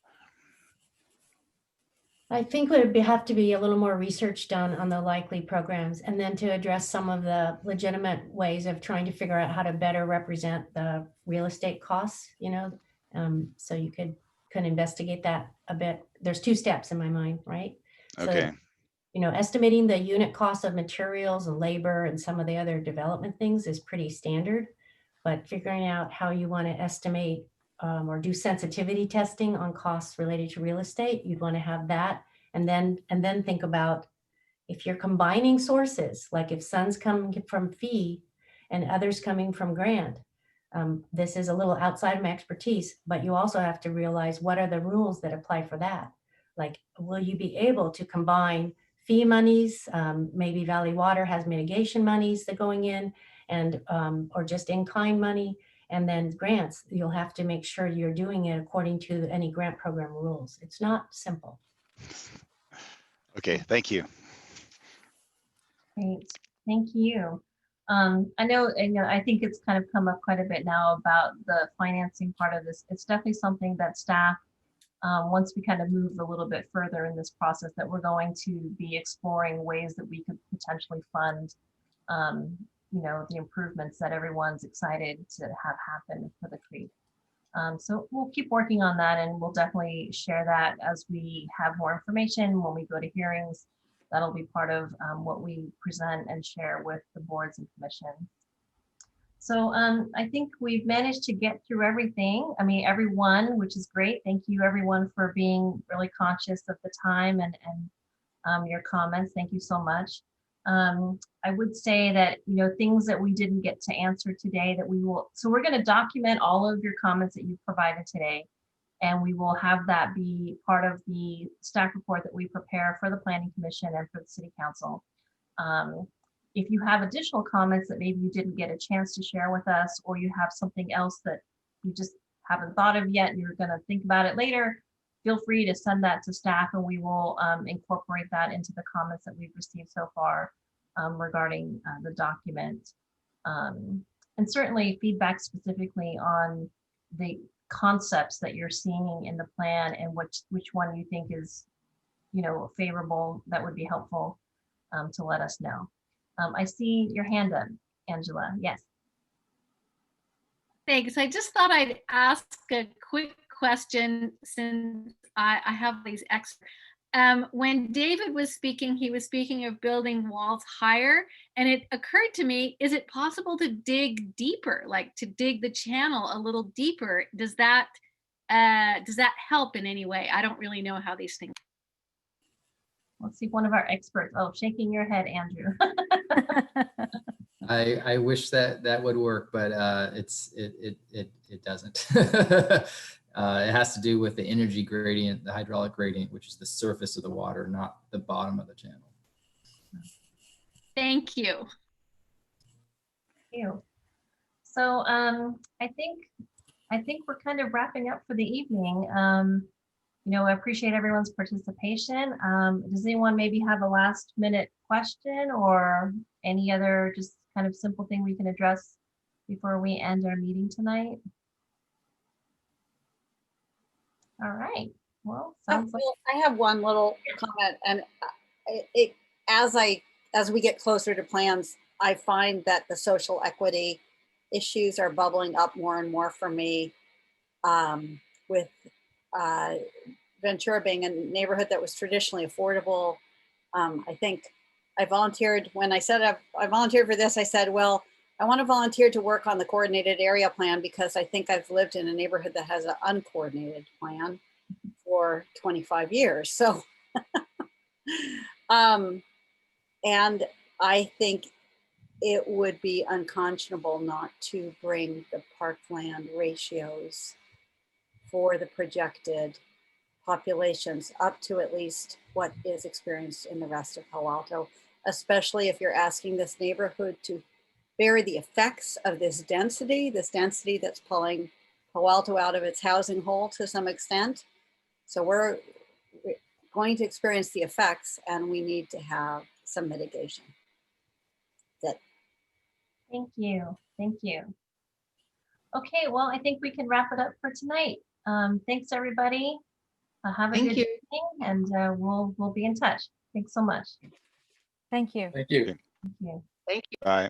S8: I think would have to be a little more research done on the likely programs, and then to address some of the legitimate ways of trying to figure out how to better represent the real estate costs, you know, so you could investigate that a bit. There's two steps in my mind, right?
S4: Okay.
S8: So, you know, estimating the unit cost of materials and labor and some of the other development things is pretty standard, but figuring out how you want to estimate or do sensitivity testing on costs related to real estate, you'd want to have that. And then think about if you're combining sources, like if Sun's coming from fee and others coming from grant. This is a little outside my expertise, but you also have to realize what are the rules that apply for that. Like, will you be able to combine fee monies? Maybe Valley Water has mitigation monies that going in, and or just in-kind money. And then grants, you'll have to make sure you're doing it according to any grant program rules. It's not simple.
S4: Okay, thank you.
S2: Great, thank you. I know, I think it's kind of come up quite a bit now about the financing part of this. It's definitely something that staff, once we kind of move a little bit further in this process, that we're going to be exploring ways that we could potentially fund you know, the improvements that everyone's excited to have happen for the creek. So we'll keep working on that, and we'll definitely share that as we have more information when we go to hearings. That'll be part of what we present and share with the boards and commissions. So I think we've managed to get through everything. I mean, everyone, which is great. Thank you everyone for being really conscious of the time and your comments. Thank you so much. I would say that, you know, things that we didn't get to answer today that we will, so we're going to document all of your comments that you've provided today. And we will have that be part of the staff report that we prepare for the Planning Commission and for the City Council. If you have additional comments that maybe you didn't get a chance to share with us, or you have something else that you just haven't thought of yet and you're going to think about it later, feel free to send that to staff and we will incorporate that into the comments that we've received so far regarding the document. And certainly feedback specifically on the concepts that you're seeing in the plan and which one you think is, you know, favorable, that would be helpful to let us know. I see your hand up, Angela. Yes.
S18: Thanks. I just thought I'd ask a quick question since I have these extra. When David was speaking, he was speaking of building walls higher, and it occurred to me, is it possible to dig deeper, like to dig the channel a little deeper? Does that help in any way? I don't really know how these things.
S2: Let's see, one of our experts. Oh, shaking your head, Andrew.
S7: I wish that would work, but it doesn't. It has to do with the energy gradient, the hydraulic gradient, which is the surface of the water, not the bottom of the channel.
S18: Thank you.
S2: Thank you. So I think we're kind of wrapping up for the evening. You know, I appreciate everyone's participation. Does anyone maybe have a last minute question or any other just kind of simple thing we can address before we end our meeting tonight? All right. Well, sounds like
S19: I have one little comment, and as we get closer to plans, I find that the social equity issues are bubbling up more and more for me, with Ventura being a neighborhood that was traditionally affordable. I think I volunteered when I said I volunteered for this. I said, well, I want to volunteer to work on the coordinated area plan because I think I've lived in a neighborhood that has an uncoordinated plan for 25 years. So, and I think it would be unconscionable not to bring the parkland ratios for the projected populations up to at least what is experienced in the rest of Palo Alto, especially if you're asking this neighborhood to bear the effects of this density that's pulling Palo Alto out of its housing hole to some extent. So we're going to experience the effects and we need to have some mitigation. That's it.
S2: Thank you. Thank you. Okay, well, I think we can wrap it up for tonight. Thanks, everybody. Have a good evening, and we'll be in touch. Thanks so much.
S17: Thank you.
S10: Thank you.
S2: Thank you.
S11: Thank you.
S4: Bye.